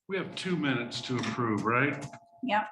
We have 2 minutes to approve, right? Yep.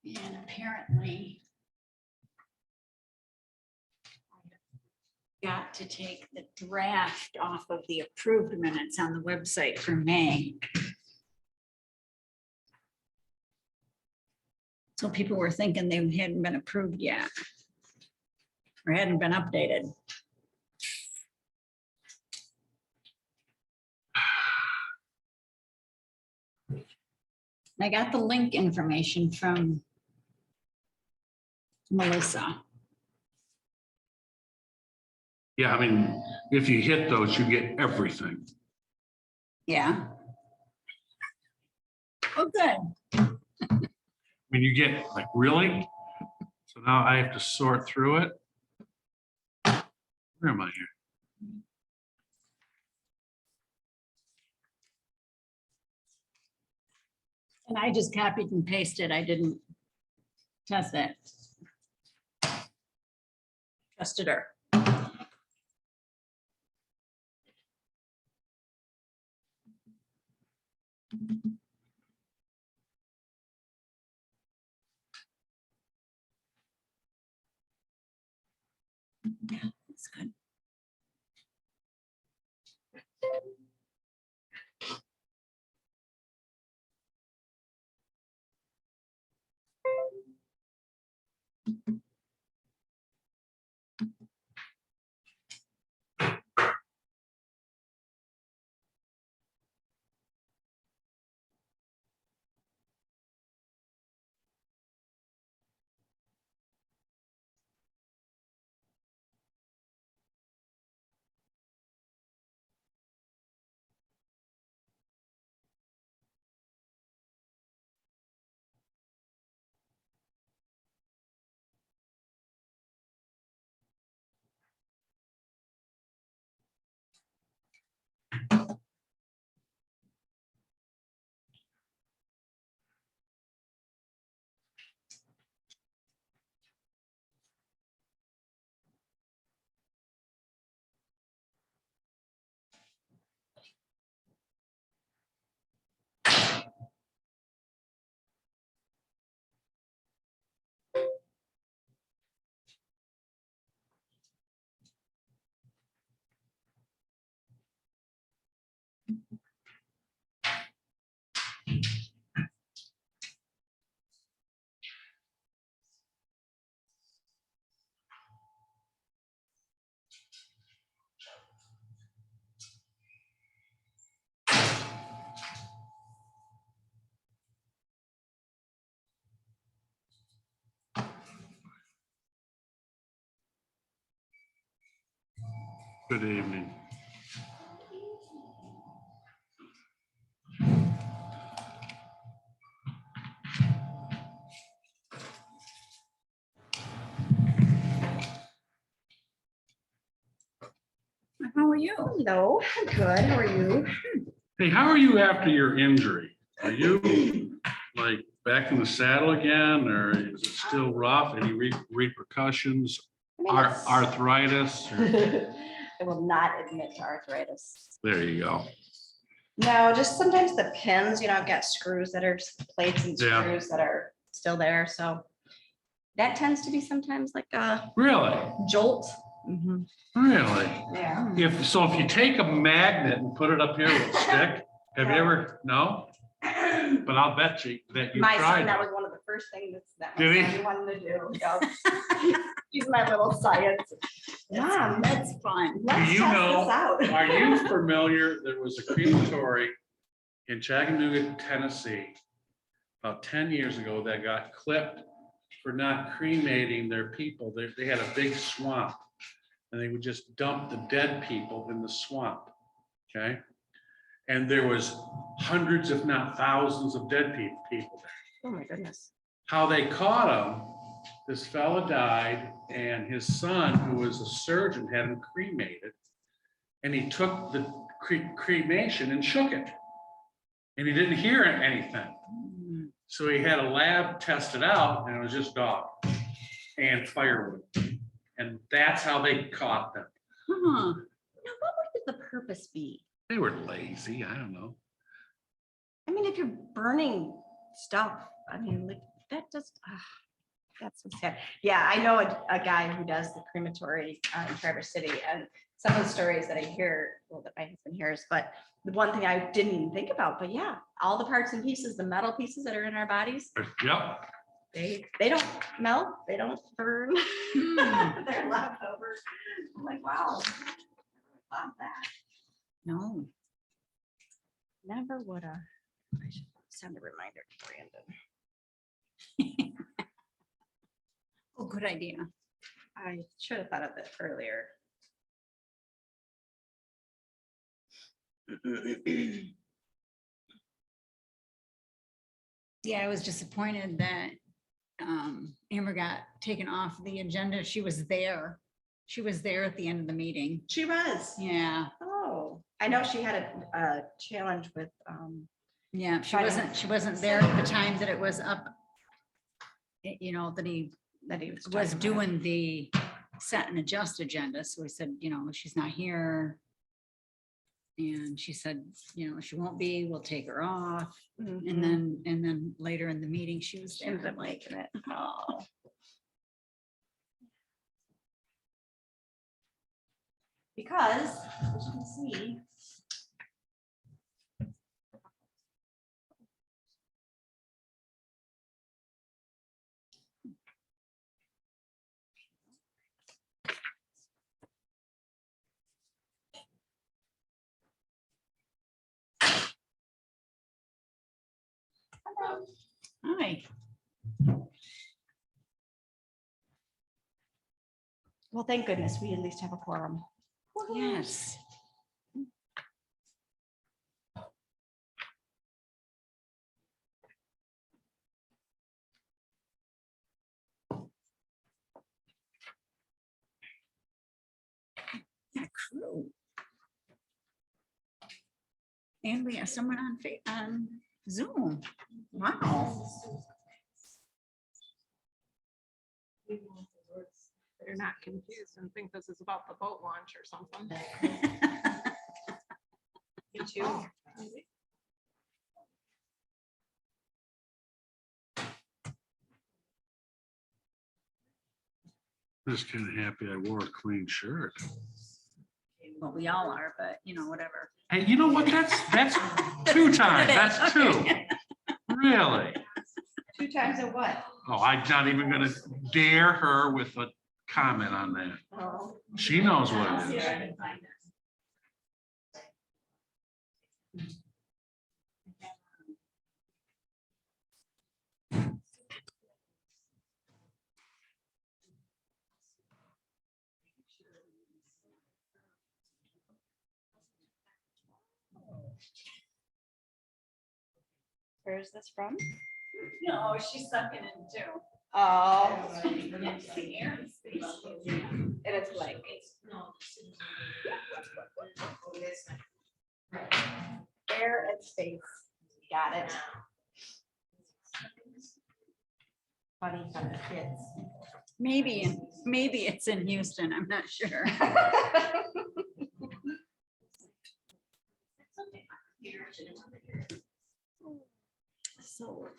And apparently I got to take the draft off of the approved minutes on the website for May. So people were thinking they hadn't been approved yet or hadn't been updated. I got the link information from Melissa. Yeah, I mean, if you hit those, you get everything. Yeah. Oh, good. I mean, you get like, really? So now I have to sort through it. Where am I here? And I just copied and pasted. I didn't test it. Trusted her. Yeah, that's good. Good evening. How are you? Hello, I'm good. How are you? Hey, how are you after your injury? Are you like back in the saddle again, or is it still rough? Any repercussions? Arthritis? or- I will not admit to arthritis. There you go. No, just sometimes the pins, I've got screws that are just plates and Yeah. screws that are still there. So that tends to be sometimes like a Really? jolt. Really? Yeah. If you take a magnet and put it up here with a stick, have you ever, no? But I'll bet you that you My son, tried that it. was one of the first things that Did my he? son wanted to do. Yep. He's my little science. Mom, That's fun. let's you test know- this out. Are you familiar, there was a crematory in Chattanooga, Tennessee, about 10 years ago, that got clipped for not cremating their people. They had a big swamp and they would just dump the dead people in the swamp, okay? And there was hundreds, if not thousands of dead people there. Oh, my goodness. How they caught him, this fella died and his son, who was a surgeon, had him cremated. And he took the cremation and shook it. And he didn't hear anything. So he had a lab test it out and it was just dog and firewood. And that's how they caught them. Huh. Now, what would the purpose be? They were lazy, I don't know. I mean, if you're burning stuff, I mean, like, that just, that's so sad. Yeah, I know a guy who does the crematory in Traverse City, and some of the stories that I hear, well, that my husband hears, but the one thing I didn't even think about, but yeah, all the parts and pieces, the metal pieces that are in our bodies, Yep. they don't melt, they don't burn. They're left over. I'm like, wow. Love that. No. Never would have. I should send a reminder to Brandon. Oh, good idea. I should have thought of it earlier. Yeah, I was disappointed that Amber got taken off the agenda. She was there. She was there at the end of the meeting. She was. Yeah, Oh, I know she had a challenge with, yeah, Friday. she wasn't there at the time that it was up. You know, that he was talking about. doing the set and adjust agenda. So we said, you know, she's not here. And she said, you know, she won't be, we'll take her off. And then later in the meeting, she was there. ended up making it. Oh, Because, as you can see. Hello. hi. Well, thank goodness we at least have a quorum. Yes. Yeah, crew. And we have someone on Zoom. Wow. They're not confused and think this is about the boat launch or something. You too. Oh, I'm just kind of happy I wore a clean shirt. Well, we all are, but you know, whatever. Hey, you know what? That's 2 times. That's 2. Really? 2 times of what? Oh, I'm not even gonna dare her with a comment on that. Oh. She knows what it is. Where is this from? No, she's sucking in too. Oh. And it's blank. Air and space. Got it. Funny for the kids. Maybe it's in Houston. I'm not sure. So.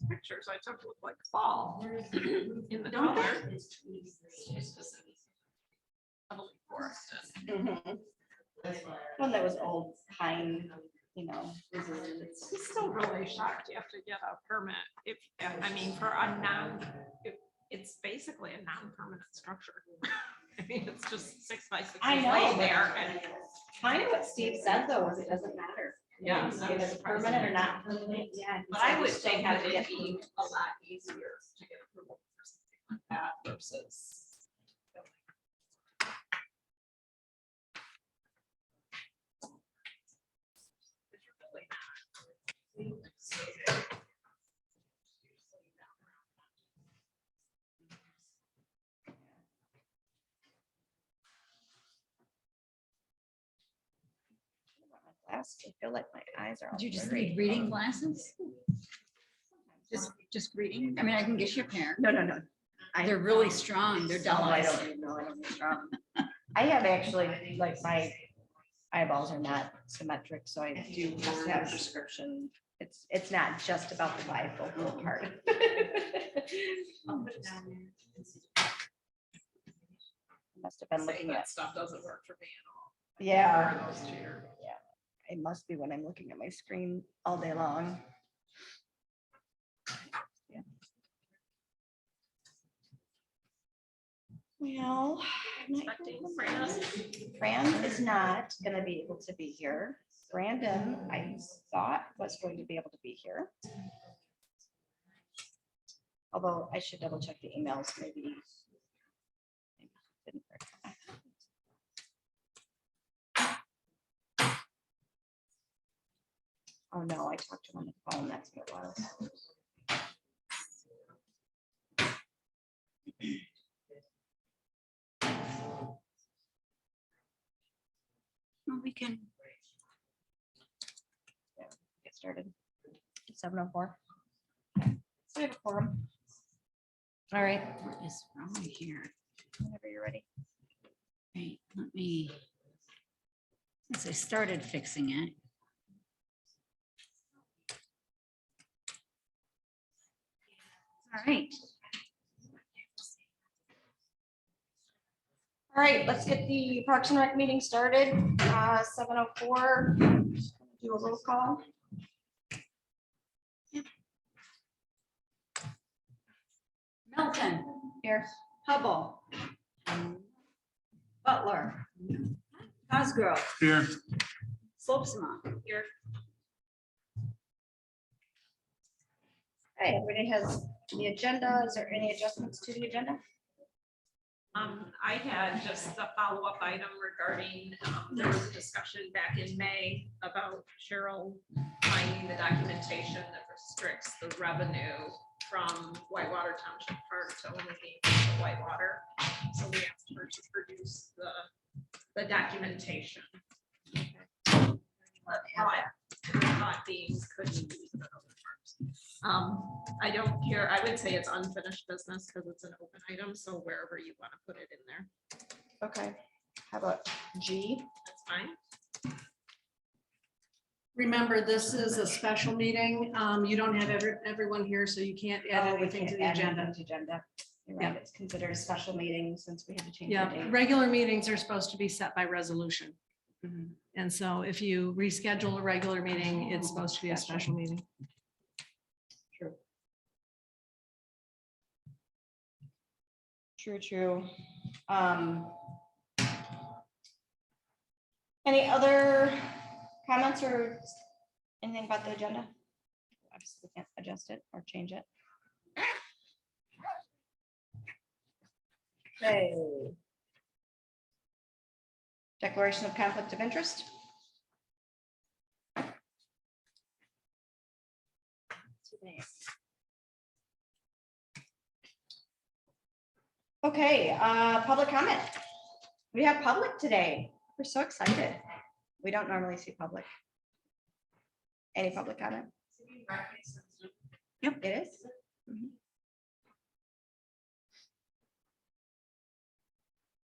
pictures I took look like fall in the Don't color. they? forest. One that was old pine, you know. It's still really shocked you have to get a permit if, I mean, for a it's basically a non-permanent structure. I mean, it's just 6 by 6 I know, laying but- there and. Kind of what Steve said though, was it doesn't matter. Yeah. If it's permanent or not. Yeah. But I would think that it'd be a lot easier to get approval for something like that versus. I feel like my eyes are all. Do you just blurry. need reading glasses? Just reading? I mean, I can get you a pair. No, no, no. They're really strong. They're Oh, double I eyes. don't even know. I don't need strong. I have actually, like, my eyeballs are not symmetric, so I do have to have a prescription. It's not just about the bifocal part. Must have been looking That at, stuff doesn't work for me at all. yeah, For those cheaters. it must be when I'm looking at my screen all day long. Yeah. Well, I'm not Expecting sure. Fran is not gonna be able to be here. Brandon, I thought was going to be able to be here. Although I should double check the emails, maybe. Didn't work. Oh, no, I talked to him on the phone, that's what it was. Well, we can, Get started. 7:04. So we have a forum. All right, what is wrong here? whenever you're ready. Wait, let me. Since I started fixing it. All right. All right, let's get the Parks and Rec meeting started. 7:04. Do a roll call. Melton, Here. Hubble. Butler. Cosgrove, Here, Slopsma. Here. Okay, everybody has the agenda. Is there any adjustments to the agenda? I had just a follow-up item regarding, there was a discussion back in May about Cheryl finding the documentation that restricts the revenue from Whitewater Township PRAC to only being for Whitewater. So we asked her to produce the documentation. Not being couldn't use it at other parks. I don't care. I would say it's unfinished business because it's an open item. So wherever you want to put it in there, Okay, how about G? that's fine. Remember, this is a special meeting. You don't have everyone here, so you can't add Oh, we anything to can't the add agenda. anything to agenda. You're right, it's considered a special meeting since we had to change the Yeah, date. regular meetings are supposed to be set by resolution. Mhm. And so if you reschedule a regular meeting, it's supposed to be a Gotcha. special meeting. True. True, true. Any other comments or anything about the agenda? Obviously, we can't adjust it or change it. Okay. Declaration of conflict of interest. Okay, public comment. We have public today. We're so excited. We don't normally see public. Any public comment? Yep, it is. Mhm.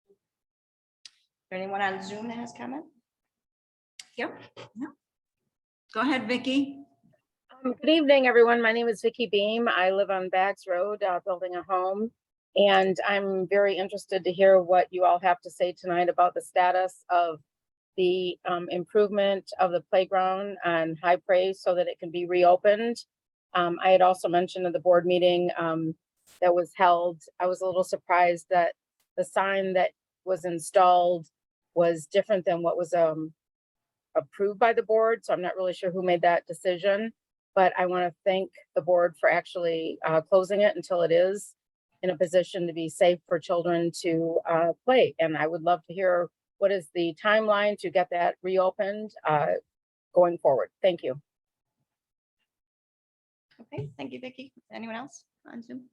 Is there anyone on Zoom that has comment? Go ahead, Vicky. Good evening, everyone. My name is Vicky Beam. I live on Bags Road, building a home. And I'm very interested to hear what you all have to say tonight about the status of the improvement of the playground on High Praise so that it can be reopened. I had also mentioned at the board meeting that was held, I was a little surprised that the sign that was installed was different than what was approved by the board. So I'm not really sure who made that decision, but I want to thank the board for actually closing it until it is in a position to be safe for children to play. And I would love to hear what is the timeline to get that reopened going forward. Thank you. Okay, thank you, Vicky. Anyone else on Zoom?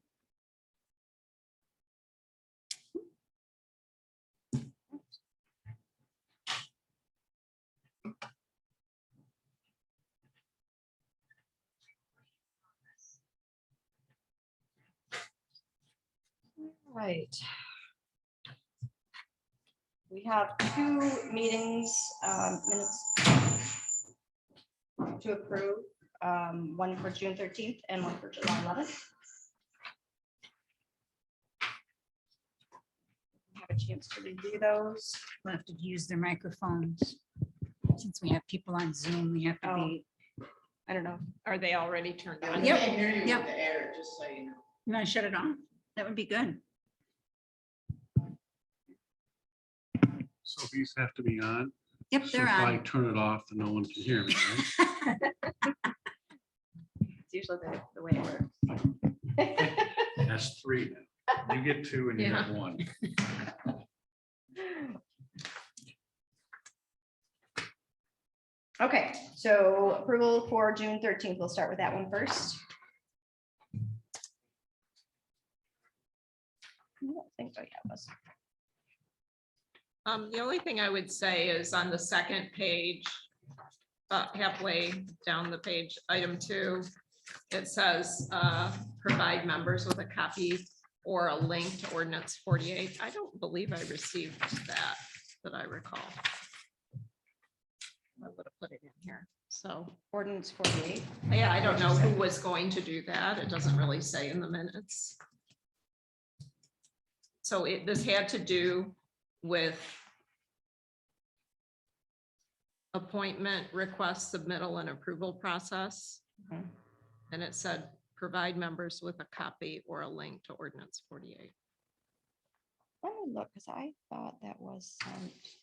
Right. We have 2 meetings, minutes to approve, one for June 13th and one for July 11th. Have a chance to review those. We'll have to use their microphones. Since we have people on Zoom, we have to be, I don't know. Are they already turned on? Yep. Can't hear you Yep. with the air, just so you know. you want to shut it on? That would be good. So these have to be on. Yep, So they're if I on. turn it off, then no one can hear me, right? It's usually the way it works. That's 3 now. You get 2 and you have 1. Okay, so approval for June 13th. We'll start with that one first. I don't think so, yeah, it was. The only thing I would say is on the second page, halfway down the page, item 2, it says, provide members with a copy or a link to ordinance 48. I don't believe I received that I recall. I would have put it in here. So, Ordinance 48. yeah, I don't know who was going to do that. It doesn't really say in the minutes. So this had to do with appointment request submittal and approval process. Mhm. And it said, provide members with a copy or a link to ordinance 48. Let me look, because I thought that was sent.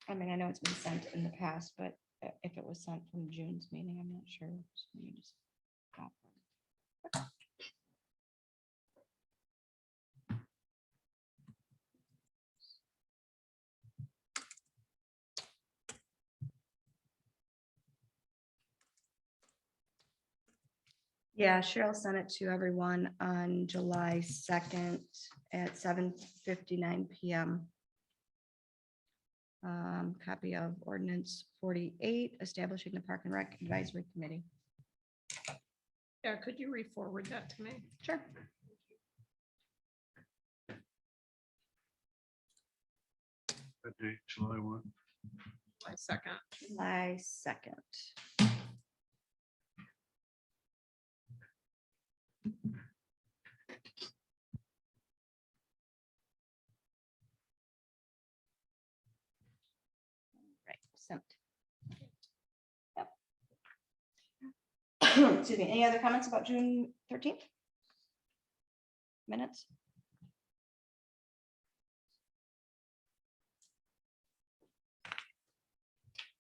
I mean, I know it's been sent in the past, but if it was sent from June's meeting, I'm not sure. So let me just copy. Yeah, Cheryl sent it to everyone on July 2nd at 7:59 PM. Copy of ordinance 48, establishing the Park and Rec Advisory Committee. Yeah, could you re-forward that to me? Sure. That date, July 1. My second. July 2nd. Right, sent. Yep. Excuse me, any other comments about June 13th? Minutes?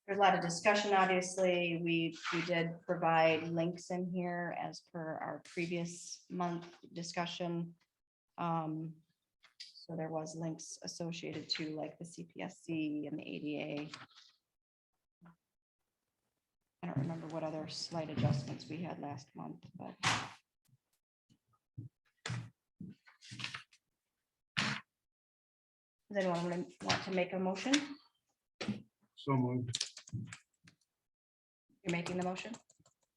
There's a lot of discussion, obviously. We did provide links in here as per our previous month discussion. So there was links associated to like the CPSC and the ADA. I don't remember what other slight adjustments we had last month, but. Does anyone want to make a motion? So moved. You're making the motion?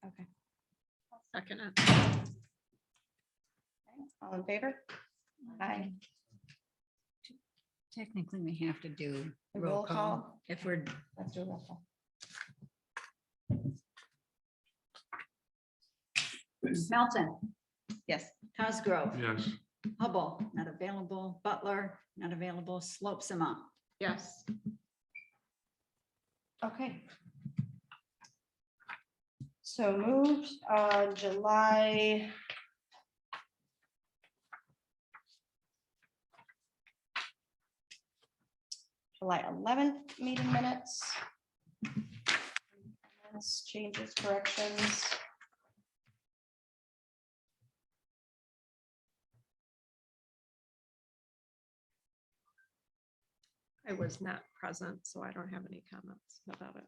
Okay. Second. It. All in favor? Aye. Technically, we have to do A roll roll call call. if we're, Let's do a roll call. Melton, Yes. Cosgrove, Yes. Hubble, not available, Butler, not available, Slopesima. Yes. Okay. So moved on July. July 11th meeting minutes. Changes, corrections. I was not present, so I don't have any comments about it.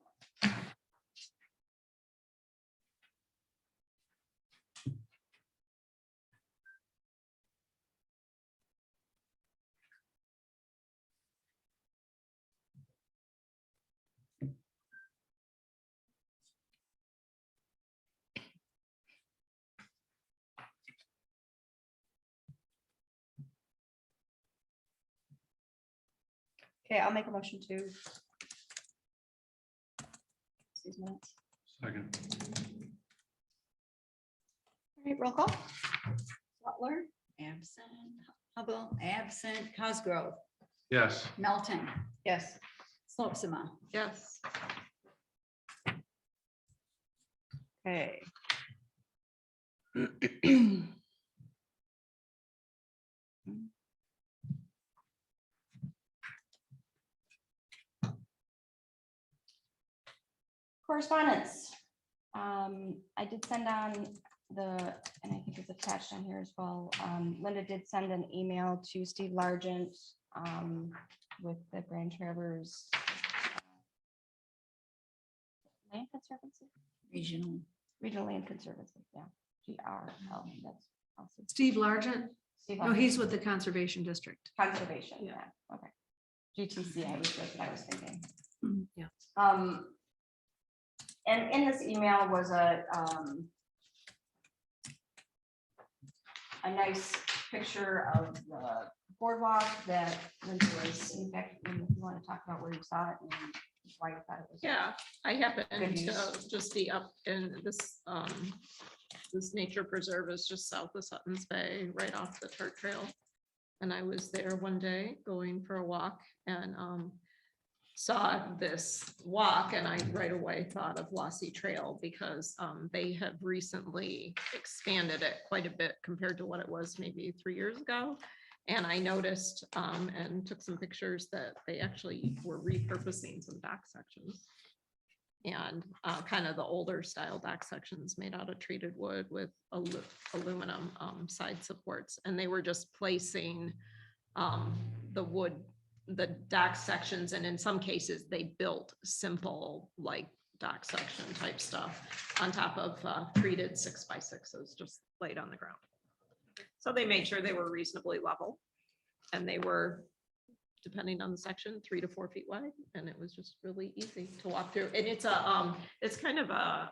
Okay, I'll make a motion to. These minutes. Second. All right, roll call. Butler, absent, Hubble, absent, Cosgrove, Yes. Melton, Yes. Slopesima. Yes. Okay. Correspondence. I did send on and I think it's attached on here as well. Linda did send an email to Steve Largent with the Grand Traverse Land Conservancy, Regional. Land Conservancy, yeah, GRL, that's also Steve Largent, Steve no, Largent. he's with the Conservation District. Conservation, Yeah. yeah, okay. GTC, that's what I was thinking. Yeah. And in this email was a nice picture of the boardwalk that Linda was, in fact, if you want to talk about where you saw it and why you thought it was. Yeah, I happened Good to use. just be up in this nature preserve is just south of Sutton's Bay, right off the Tart Trail. And I was there one day going for a walk and saw this walk and I right away thought of Lossy Trail because they have recently expanded it quite a bit compared to what it was maybe 3 years ago. And I noticed and took some pictures that they actually were repurposing some dock sections. And kind of the older style dock sections made out of treated wood with aluminum side supports. And they were just placing the wood, the dock sections, and in some cases they built simple like dock section type stuff on top of treated 6x6s just laid on the ground. So they made sure they were reasonably level, and they were, depending on the section, 3 to 4 feet wide, and it was just really easy to walk through. And it's it's kind of a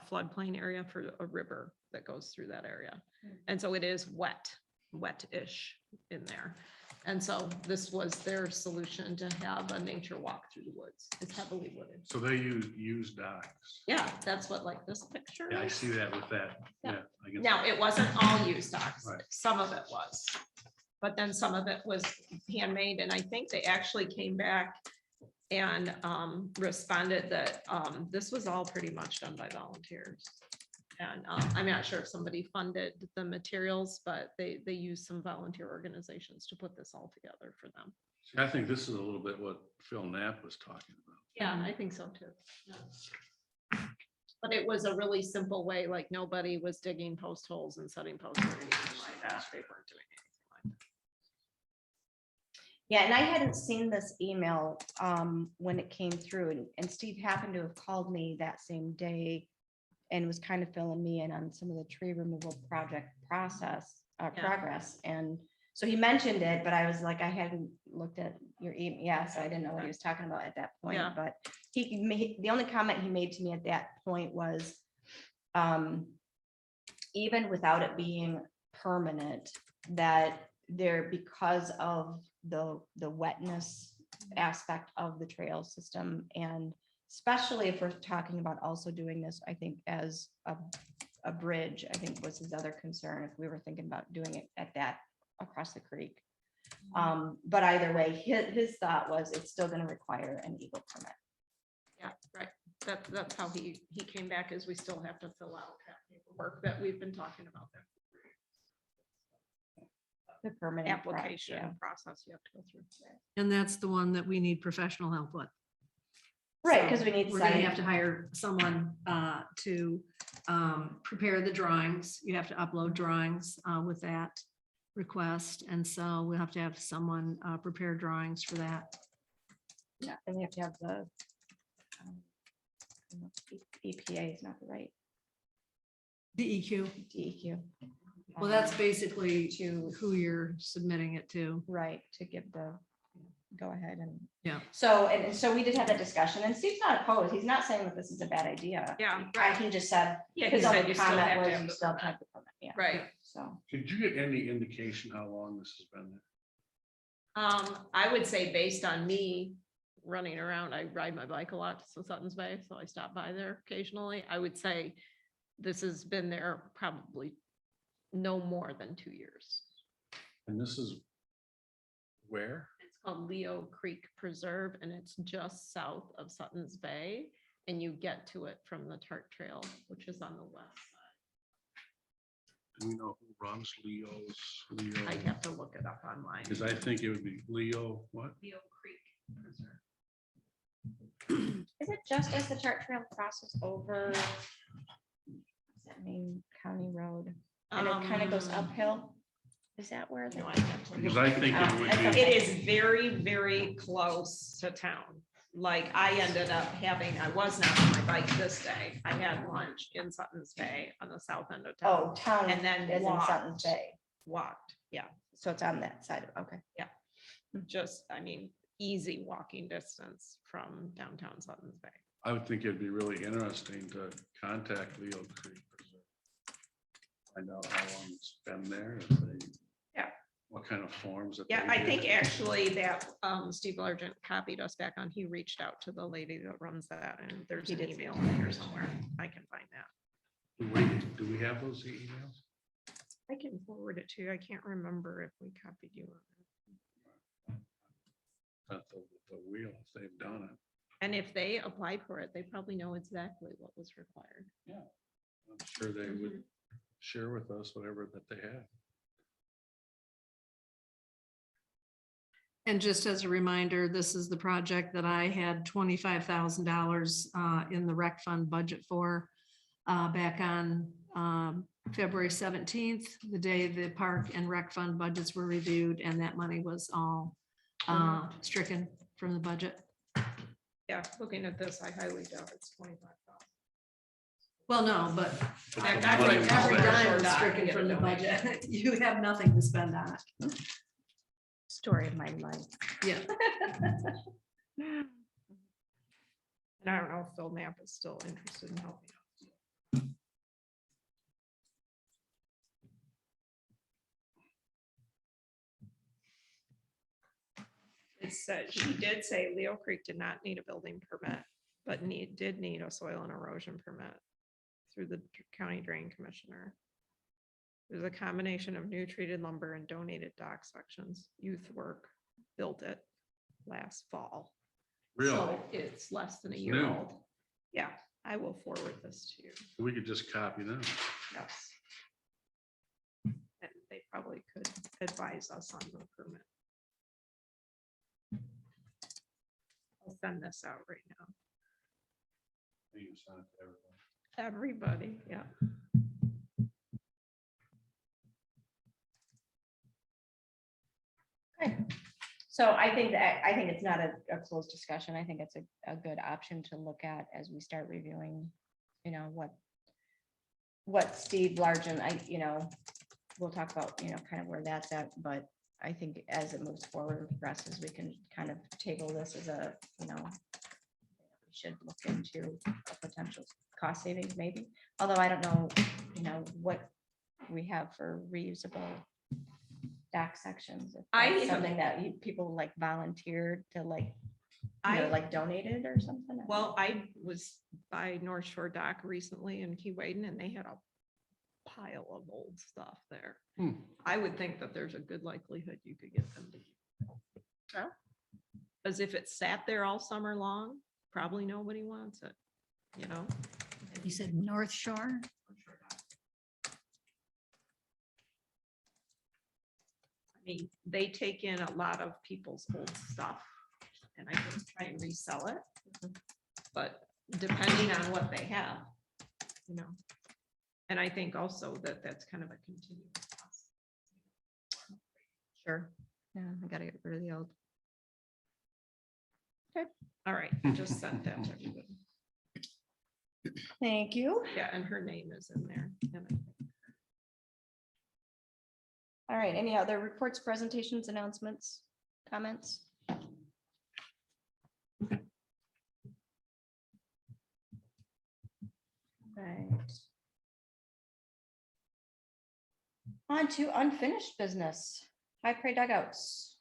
floodplain area for a river that goes through that area, and so it is wet-ish in there. And so this was their solution to have a nature walk through the woods. It's heavily wooded. So they use docks. Yeah, that's what like this picture Yeah, I is. see that with that. Yeah. Yeah. I guess. Now, it wasn't all used docks. Right. Some of it was. But then some of it was handmade. And I think they actually came back and responded that this was all pretty much done by volunteers. And I'm not sure if somebody funded the materials, but they used some volunteer organizations to put this all together for them. See, I think this is a little bit what Phil Knapp was talking about. Yeah, I think so too. Yeah. But it was a really simple way, like nobody was digging post holes and setting posts or anything like that. They weren't doing anything like that. Yeah, and I hadn't seen this email when it came through, and Steve happened to have called me that same day and was kind of filling me in on some of the tree removal project progress. And so he mentioned it, but I was like, I hadn't looked at your email. Yeah, so I didn't know what he was talking about at that point. Yeah. But the only comment he made to me at that point was, even without it being permanent, that because of the wetness aspect of the trail system and especially if we're talking about also doing this, I think as a bridge, I think was his other concern, if we were thinking about doing it at that across the creek. But either way, his thought was it's still gonna require an eagle permit. Yeah, right. That's how he came back, is we still have to fill out that paperwork that we've been talking about, that The permanent application process you have to go through. And that's the one that we need professional help with. Right, So because we need We're gonna site. have to hire someone to prepare the drawings. You have to upload drawings with that request. And so we'll have to have someone prepare drawings for that. Yeah, and we have to have the EPA is not the right DEQ. DEQ. Well, that's basically to who you're submitting it to. right to give the go ahead and Yeah. So and so we did have that discussion, and Steve's not opposed. He's not saying that this is a bad idea. Yeah, He just said Yeah, he his said only you still comment have to was have you the still have to permit. have the permit. Yeah. right. So Did you get any indication how long this has been there? I would say based on me running around, I ride my bike a lot to Sutton's Bay, so I stop by there occasionally. I would say this has been there probably no more than 2 years. And this is where? It's called Leo Creek Preserve, and it's just south of Sutton's Bay, and you get to it from the Tart Trail, which is on the west Do we know who runs Leo's? side. I have to look it up online. Because I think it would be Leo, what? Leo Creek Preserve. is it just as the Tart Trail crosses over what's that main county road and it kind of goes uphill? Is that where the No, I have to Because look. I think it would be. It is very, very close to town. Like I ended up I was not on my bike this day. I had lunch in Sutton's Bay on the south end of town. oh town And then is in Sutton walked. Bay? Walked, yeah, So it's on that side of okay. just, I mean, easy walking distance from downtown Sutton's Bay. I would think it'd be really interesting to contact Leo Creek Preserve. Find out how long it's been there. If they, Yeah. What kind of forms that. Yeah, they I did. think actually that Steve Largent copied us back on, he reached out to the lady that runs that, and there's He an did. email in here somewhere. I can find that. Do we have those emails? I can forward it to you. I can't remember if we copied you on it. Not the wheel, if they've done it. And if they applied for it, they probably know exactly what was required. I'm sure they would share with us whatever that they have. And just as a reminder, this is the project that I had $25,000 in the rec fund budget for back on February 17th, the day the park and rec fund budgets were reviewed, and that money was all stricken from the budget. Yeah, looking at this, I highly doubt it's 25,000. Well, no, but But I- the I money would was every there. dime is Short stricken doc, from the get a donation. budget. You have nothing to spend on it. Story of my life. Yeah. And I don't know if Phil Knapp is still interested in helping out. It said, he did say Leo Creek did not need a building permit, but did need a soil and erosion permit through the county drain commissioner. There's a combination of new treated lumber and donated dock sections. Youth Work built it last fall. Really? So it's less than a It's year new. old. Yeah, I will forward this to you. We could just copy them. Yes. And they probably could advise us on the permit. I'll send this out right now. You can send it to everybody. Everybody, yeah. Okay. So I think it's not a closed discussion. I think it's a good option to look at as we start reviewing, you know, what Steve Largent, we'll talk about, kind of where that's at, but I think as it moves forward and progresses, we can kind of table this as we should look into a potential cost savings maybe, although I don't know, what we have for reusable dock sections. If I that's have- something that people like volunteered to like They're like donated or something? Well, I was by North Shore Dock recently in Key Waden and they had a pile of old stuff there. Hmm. I would think that there's a good likelihood you could get them to. Oh. As if it sat there all summer long, probably nobody wants it, you know? You said North Shore? I mean, they take in a lot of people's old stuff and I just try and resell it. But depending on what they have, you know. And I think also that that's kind of a continuous process. Sure. Yeah, I gotta get rid of the old. All right, I just sent that to everybody. Thank you. Yeah, and her name is in there. All right, any other reports, presentations, announcements, comments? Right. On to unfinished business, high prey dugouts.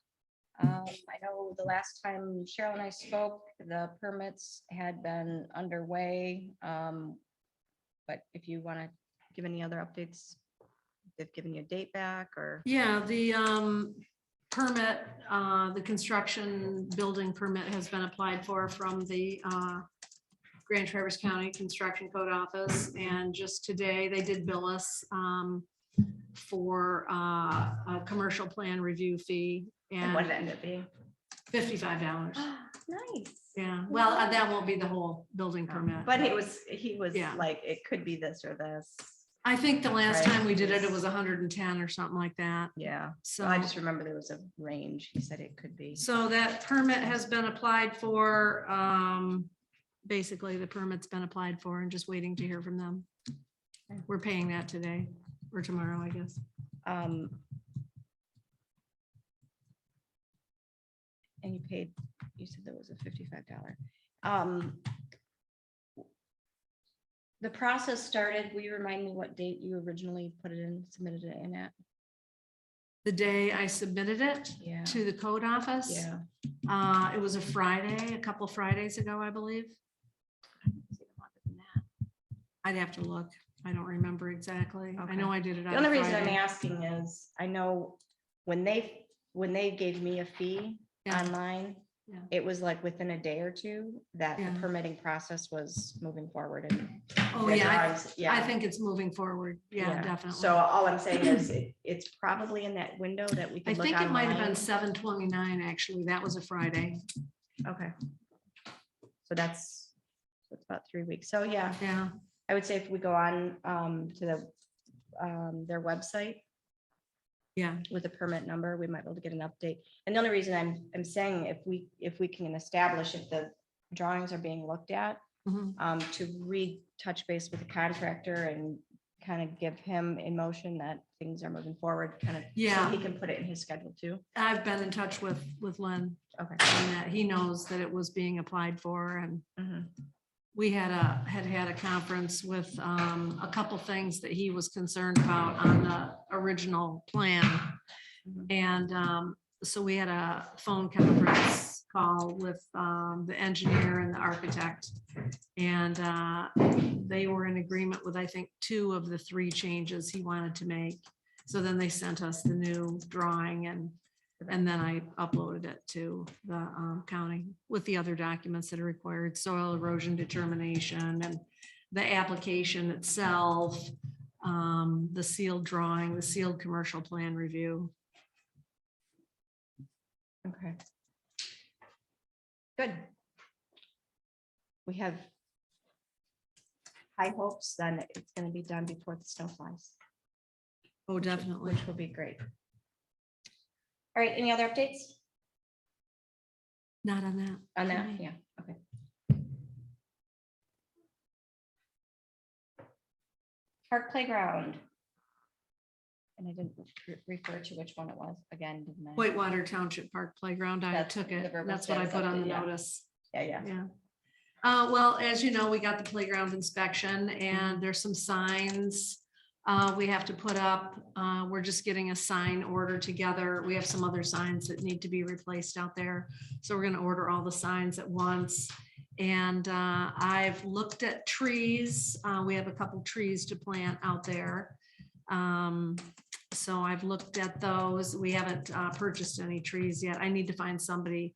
I know the last time Cheryl and I spoke, the permits had been underway. But if you want to give any other updates, they've given you a date back or? Yeah, the permit, the construction building permit has been applied for from the Grand Traverse County Construction Code Office. And just today, they did bill us for a commercial plan review fee And what and did it end up being? $55. Nice. Yeah, well, that won't be the whole building permit. But he was Yeah. like, it could be this or this. I think the last Right. time we did it, it was 110 or something like that. Yeah. So. I just remember there was a range. He said it could be. So that permit has been applied for, basically the permit's been applied for and just waiting to hear from them. We're paying that today or tomorrow, I guess. And you paid, you said there was a $55. The process started, will you remind me what date you originally put it in, submitted it in at? The day I submitted it Yeah. to the code office, Yeah. it was a Friday, a couple Fridays ago, I believe. I'd have to look. I don't remember exactly. I know I did it. The on only a reason I'm Friday. asking is, I know when they gave me a fee Yeah. online, Yeah. it was like within a day or two that Yeah. the permitting process was moving forward and. Oh, the yeah, drawings- I think it's moving forward. Yeah, definitely. So all I'm saying is it's probably in that window that we I can look think it might have been online. 7/29, actually. That was a Friday. Okay. So that's about 3 weeks. So yeah, Yeah. I would say if we go on to their website Yeah. with a permit number, we might be able to get an update. And the only reason I'm saying if we can establish if the drawings are being looked at, Mhm. to touch base with the contractor and kind of give him a motion that things are moving forward, kind of. Yeah. So he can put it in his schedule too. I've been in touch with Len Okay. and that he knows that it was being applied for, and Mhm. we had a conference with a couple things that he was concerned about on the original plan. Mhm. And so we had a phone conference call with the engineer and the architect. And they were in agreement with, I think, 2 of the 3 changes he wanted to make. So then they sent us the new drawing and then I uploaded it to the county with the other documents that are required, soil erosion determination and the application itself, the sealed drawing, the sealed commercial plan review. Okay. Good. We have high hopes then it's going to be done before the snow flies, Oh, definitely. which will be great. All right, any other updates Not on that. on that? Yeah, okay. Park playground. And I didn't refer to which one it was again, didn't I? Whitewater Township Park Playground. I That's took the it. verbiage That's what I that put on the accepted, yeah. notice. Yeah. Yeah. Well, as you know, we got the playground inspection and there's some signs We have to put up, we're just getting a sign order together. We have some other signs that need to be replaced out there. So we're gonna order all the signs at once. And I've looked at trees. We have a couple trees to plant out there. So I've looked at those. We haven't purchased any trees yet. I need to find somebody.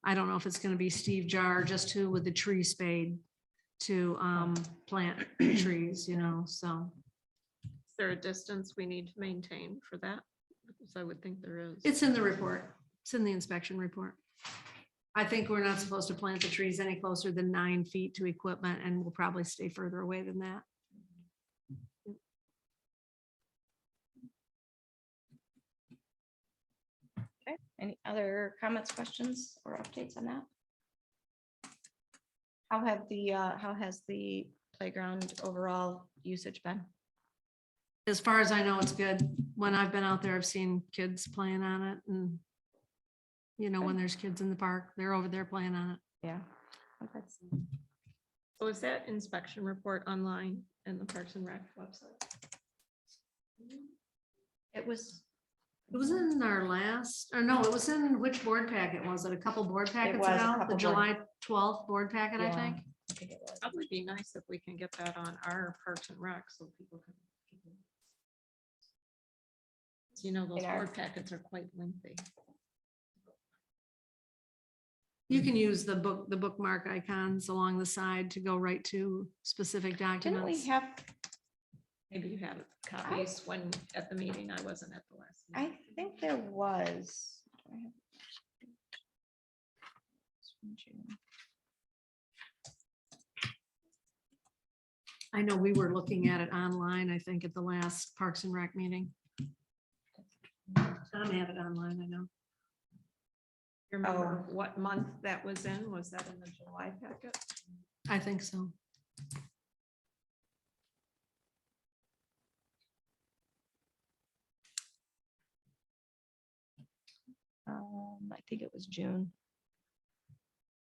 I don't know if it's gonna be Steve Jar, just who with the tree spade to plant trees, you know, so. Is there a distance we need to maintain for that? Because I would think there is. It's in the report. It's in the inspection report. I think we're not supposed to plant the trees any closer than 9 feet to equipment, and we'll probably stay further away than that. Okay, any other comments, questions, or updates on that? How has the playground overall usage been? As far as I know, it's good. When I've been out there, I've seen kids playing on it, and you know, when there's kids in the park, they're over there playing on it. Yeah. Okay. So is that inspection report online in the Parks and Rec website? It was, It was in our last, or no, it was in which board packet was it? A couple board packets was a ago? couple The board- July 12th board packet, I Yeah. think. I think it was. That would be nice if we can get that on our Parks and Rec so people can. You know, those In our- board packets are quite lengthy. You can use the bookmark icons along the side to go right to specific Didn't documents. we have, Maybe you have copies when at the meeting. I wasn't at the last. I meeting. think there was. Do I have- It's from June. I know we were looking at it online, I think, at the last Parks and Rec meeting. Tom had it online, I know. You remember what month that was in? Was that in the July packet? I think so. I think it was June.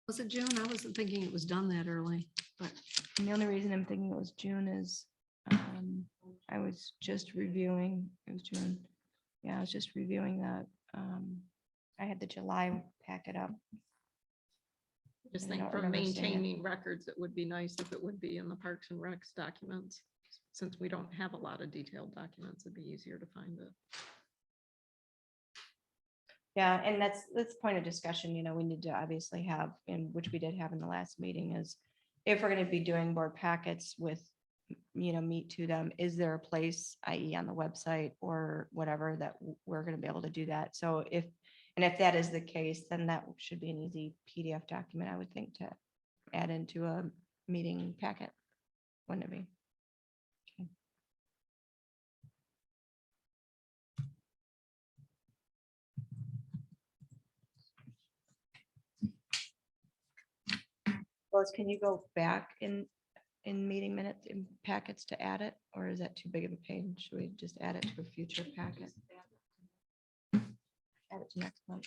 Was it June? I wasn't thinking it was done that early, but And the only reason I'm thinking it was June is I was just reviewing, it was June. Yeah, I was just reviewing that. I had the July packet up. Just I think don't for remember seeing it. maintaining records, it would be nice if it would be in the Parks and Recs documents. Since we don't have a lot of detailed documents, it'd be easier to find it. Yeah, and that's the point of discussion, you know, we need to obviously have, and which we did have in the last meeting, is if we're gonna be doing board packets with, you know, meat to them, is there a place, i.e. on the website or whatever, that we're gonna be able to do that? So if that is the case, then that should be an easy PDF document, I would think, to add into a meeting packet, wouldn't it be? Okay. Lois, can you go back in meeting minutes, in packets to add it, or is that too big of a pain? Should we just add it to a future packet? Add it to next month.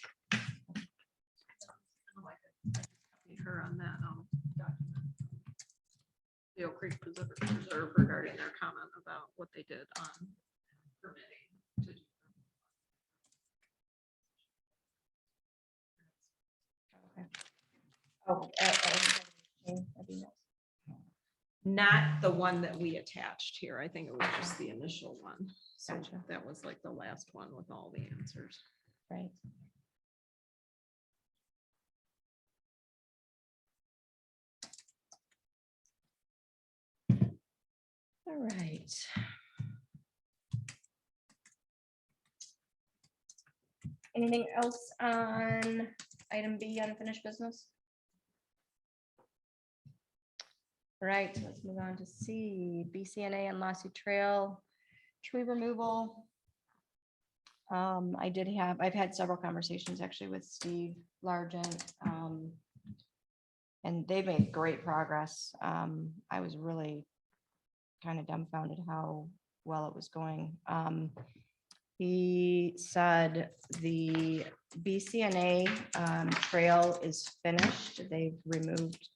Her on that document. The Oak Creek Preserve regarding their comment about what they did on permitting. to do Okay. Oh, that'd be nice. Not the one that we attached here. I think it was just the initial one. So Gotcha. that was like the last one with all the answers. Right. All right. Anything else on item B, unfinished business? All right, let's move on to C, BCNA and Lassie Trail tree removal. I've had several conversations actually with Steve Largent. And they've made great progress. I was really kind of dumbfounded how well it was going. He said the BCNA trail is finished. They've removed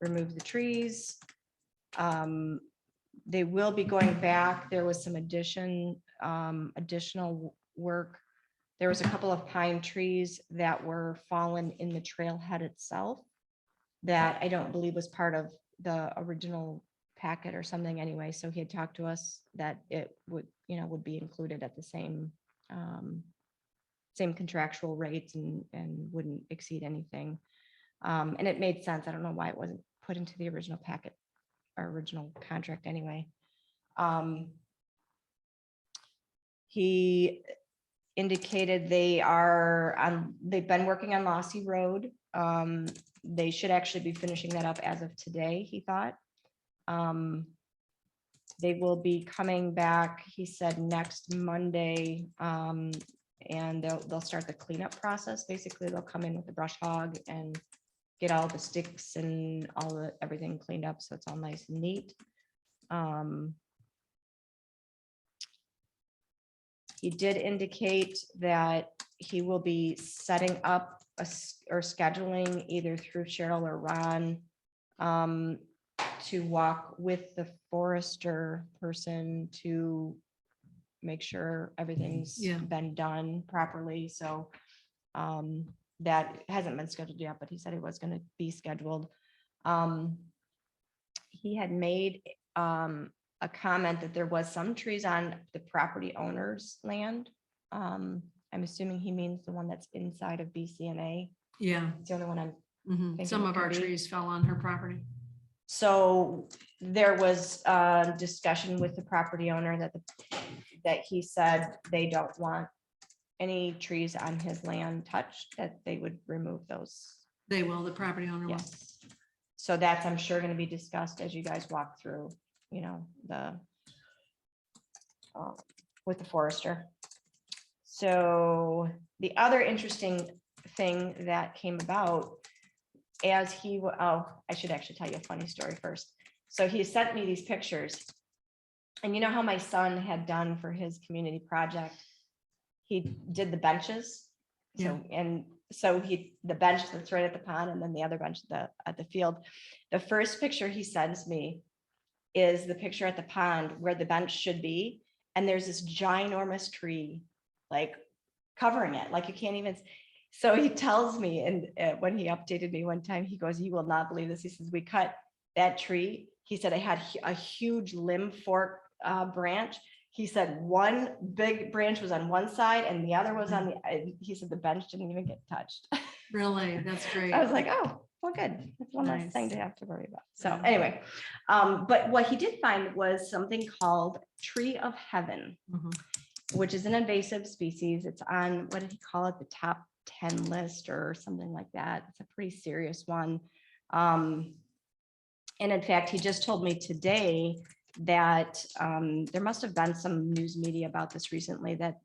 the trees. They will be going back. There was some additional work. There was a couple of pine trees that were fallen in the trailhead itself that I don't believe was part of the original packet or something anyway. So he had talked to us that it would, would be included at the same contractual rates and wouldn't exceed anything. And it made sense. I don't know why it wasn't put into the original packet or original contract anyway. He indicated they've been working on Lossy Road. They should actually be finishing that up as of today, he thought. They will be coming back, he said, next Monday, and they'll start the cleanup process. Basically, they'll come in with the brush hog and get all the sticks and everything cleaned up, so it's all nice and neat. He did indicate that he will be setting up or scheduling either through Cheryl or Ron to walk with the forester person to make sure everything's been done properly. So that hasn't been scheduled yet, but he said it was going to be scheduled. He had made a comment that there was some trees on the property owner's land. I'm assuming he means the one that's inside of BCNA. Yeah. It's the only one I'm Mhm. Some it of could our be. trees fell on her property. So there was a discussion with the property owner that he said they don't want any trees on his land touched, that they would remove those. They will, the property owner will. Yes. So that's, I'm sure, going to be discussed as you guys walk through, with the forester. So the other interesting thing that came about as I should actually tell you a funny story first. So he sent me these pictures, and you know how my son had done for his community project, he did the benches. So the bench that's right at the pond, and then the other bench at the field. The first picture he sends me is the picture at the pond where the bench should be. And there's this ginormous tree, like covering it, like you can't even. So he tells me, and when he updated me one time, he goes, "You will not believe this." He says, "We cut that tree." He said, "I had a huge limb fork branch." He said one big branch was on one side and the other was on the, he said the bench didn't even get touched. Really? That's great. I was like, oh, well, good. That's one less Nice. thing to have to worry about. So Yeah. anyway, but what he did find was something called Tree of Heaven, Mhm. which is an invasive species. It's on, what did he call it? The top 10 list or something like that. It's a pretty serious one. And in fact, he just told me today that there must have been some news media about this recently, that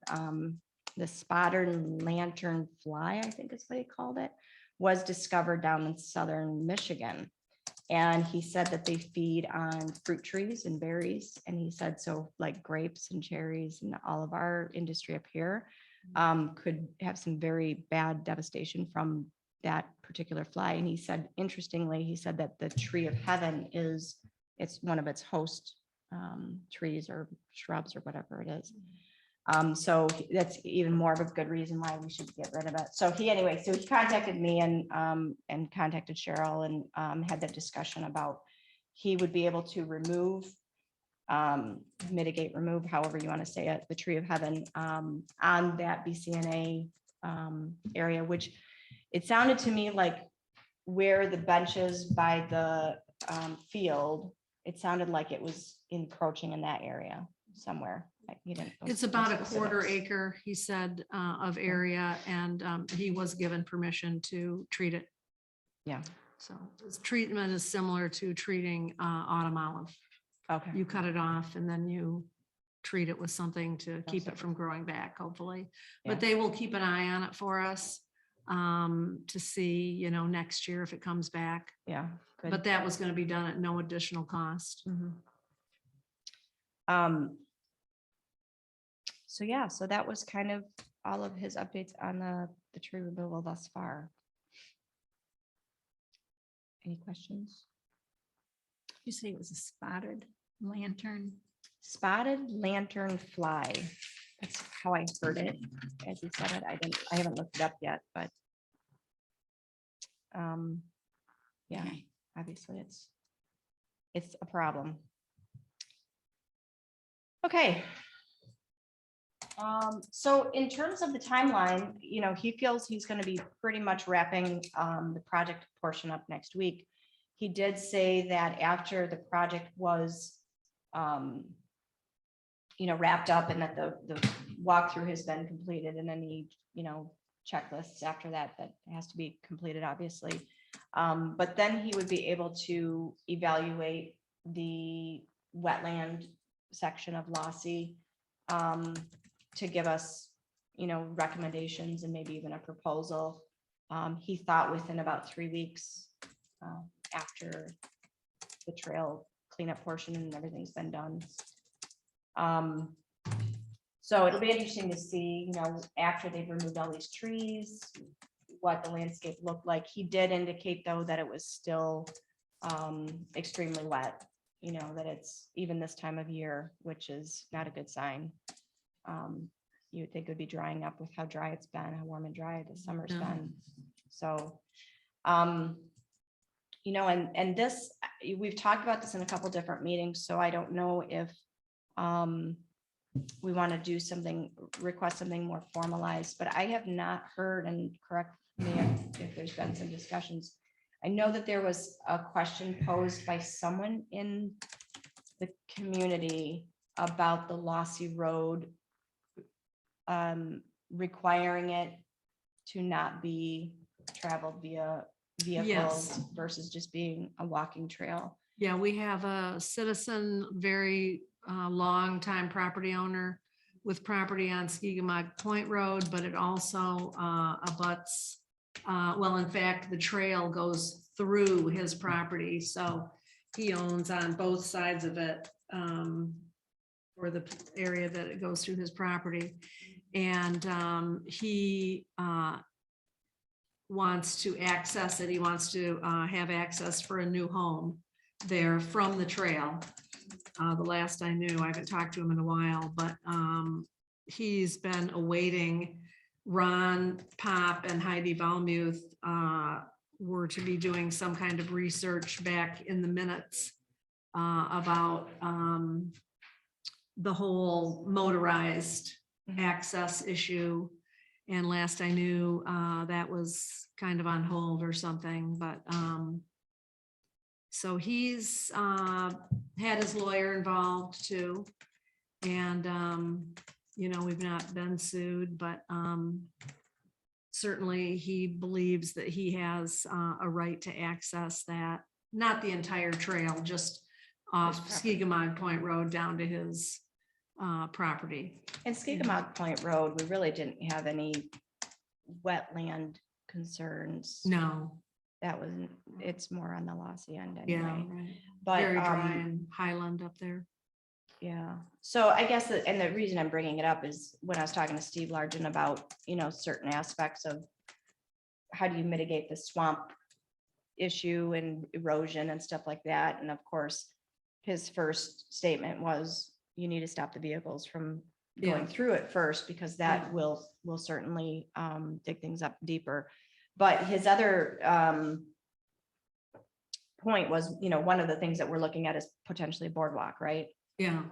the spotted lantern fly, I think is what he called it, was discovered down in southern Michigan. And he said that they feed on fruit trees and berries. And he said, so like grapes and cherries and all of our industry up here could have some very bad devastation from that particular fly. And he said, interestingly, he said that the Tree of Heaven it's one of its host trees or shrubs or whatever it is. So that's even more of a good reason why we should get rid of it. So he contacted me and contacted Cheryl and had that discussion about he would be able to mitigate, remove, however you want to say it, the Tree of Heaven on that BCNA area, which it sounded to me like where the benches by the field, it sounded like it was encroaching in that area somewhere. It's about a quarter acre, he said, of area, and he was given permission to treat it. Yeah. So his treatment is similar to treating autumn olive. Okay. You cut it off and then you treat it with something to keep it from growing back, hopefully. Yeah. But they will keep an eye on it for us to see, next year if it comes back. Yeah. Good. But that was going to be done at no additional cost. So yeah, so that was kind of all of his updates on the tree removal thus far. Any questions? You say it was a spotted? Lantern. Spotted lantern fly. That's how I heard it. As you said it, I haven't looked it up yet, but yeah, Okay. obviously it's a problem. Okay. So in terms of the timeline, he feels he's going to be pretty much wrapping the project portion up next week. He did say that after the project was wrapped up and that the walkthrough has been completed and any, checklists after that has to be completed, obviously. But then he would be able to evaluate the wetland section of Lossie to give us, recommendations and maybe even a proposal. He thought within about 3 weeks after the trail cleanup portion and everything's been done. So it'll be interesting to see, after they've removed all these trees, what the landscape looked like. He did indicate, though, that it was still extremely wet, that it's even this time of year, which is not a good sign. You would think it would be drying up with how dry it's been, how warm and dry the summer's Yeah. been. So, and this, we've talked about this in a couple different meetings, so I don't know if we want to do something, request something more formalized, but I have not heard, and correct me if there's been some discussions. I know that there was a question posed by someone in the community about the Lossie Road, requiring it to not be traveled via vehicles Yes. versus just being a walking trail. Yeah, we have a citizen, very long time property owner with property on Skegamog Point Road, but it also abuts, well, in fact, the trail goes through his property, so he owns on both sides of it, or the area that it goes through his property. And he wants to access it. He wants to have access for a new home there from the trail. The last I knew, I haven't talked to him in a while, but he's been awaiting. Ron Pop and Heidi Valmuth were to be doing some kind of research back in the minutes about the whole motorized access issue. And last I knew, that was kind of on hold or something, but so he's had his lawyer involved too. And, we've not been sued, but certainly he believes that he has a right to access that, not the entire trail, just off Skegamog Point Road down to his property. And Skegamog Point Road, we really didn't have any wetland concerns. No, That wasn't, it's more on the Lossie end yeah, anyway. right. But, Very dry and highland up there. yeah, so I guess, and the reason I'm bringing it up is when I was talking to Steve Largent about, certain aspects of how do you mitigate the swamp issue and erosion and stuff like that. And of course, his first statement was, you need to stop the vehicles from going Yeah. through it first, because that will certainly dig things up deeper. But his other point was, one of the things that we're looking at is potentially a boardwalk, right? Yeah,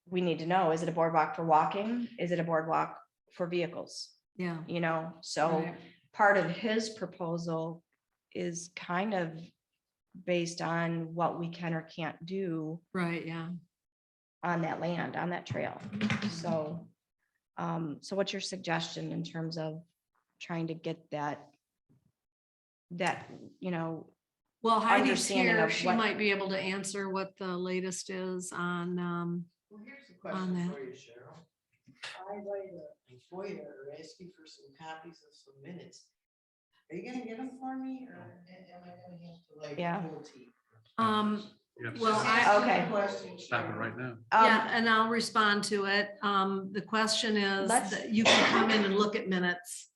We need to know, is it a boardwalk for walking? Is it a boardwalk for vehicles? yeah. So Right. part of his proposal is kind of based on what we can or can't do Right, yeah. on that land, on that trail. So, so what's your suggestion in terms of trying to get that, Well, Heidi's understanding here. of She what- might be able to answer what the latest is on, Well, here's a on question that. for you, Cheryl. I write a FOIA or ask you for some copies of some minutes. Are you gonna get them for me, or am I gonna have to like? Yeah. pull teeth? You have to Well, Just stop- answer the okay. question, Stop it Cheryl. right now. yeah, and I'll respond to it. The question is Let's- that you can come in and look at minutes.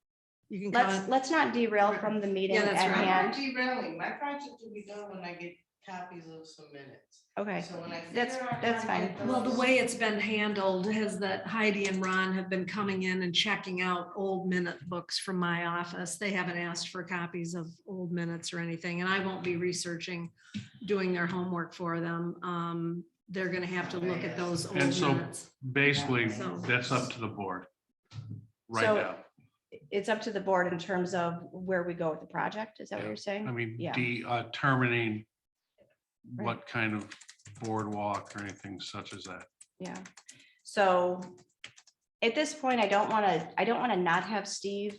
You can come in. let's not derail from the meeting Yeah, at that's right. I'm hand. not derailing. My project will be done when I get copies of some minutes. Okay, So when I that's- figure out that's how to fine. get Well, the those- way it's been handled is that Heidi and Ron have been coming in and checking out old minute books from my office. They haven't asked for copies of old minutes or anything, and I won't be researching, doing their homework for them. They're gonna have to look at those And old so minutes. basically, So- that's up to the board right So- now. it's up to the board in terms of where we go with the project. Is that what Yeah. you're saying? I mean, Yeah. determining Right. what kind of boardwalk or anything such as that. Yeah. So at this point, I don't want to not have Steve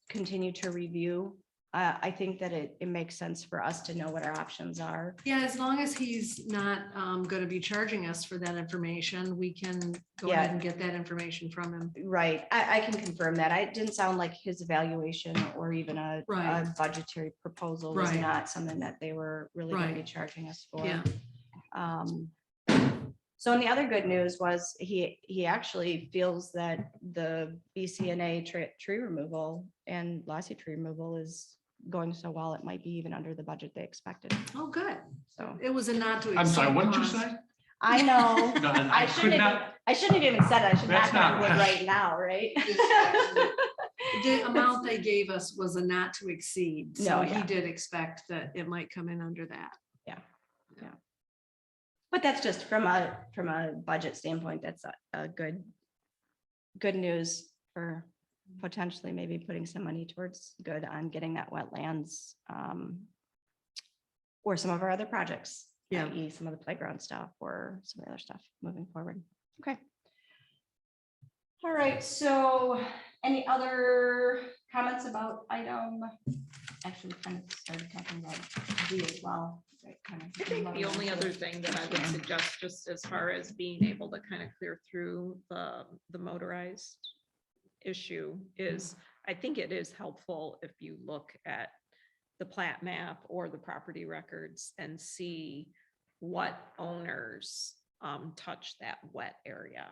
continue to review. I think that it makes sense for us to know what our options are. Yeah, as long as he's not gonna be charging us for that information, we can go Yeah. ahead and get that information from him. Right. I can confirm that. It didn't sound like his evaluation or even a Right. budgetary proposal was Right. not something that they were really going to be Right. charging us for. Yeah, So and the other good news was he actually feels that the BCNA tree removal and lossy tree removal is going so well, it might be even under the budget they expected. oh, good. So It was a not to. I'm sorry, exceed what did you cost. say? I know. No, and I I could shouldn't not, have, I shouldn't have even said it. I should That's not not- would right now, right? The amount they gave us was a not to exceed, so No, he yeah. did expect that it might come in under that. But that's just from a budget standpoint, that's a good news for potentially maybe putting some money towards good on getting that wetlands or some of our other projects, Yeah. i.e. some of the playground stuff or some of the other stuff moving forward. Okay. All right, so any other comments about item? Actually, we kind of started talking about D as well. right, kind of I think the only other thing that I would suggest, just as far as being able to kind of clear through the motorized issue is, I think it is helpful if you look at the plat map or the property records and see what owners touch that wet area.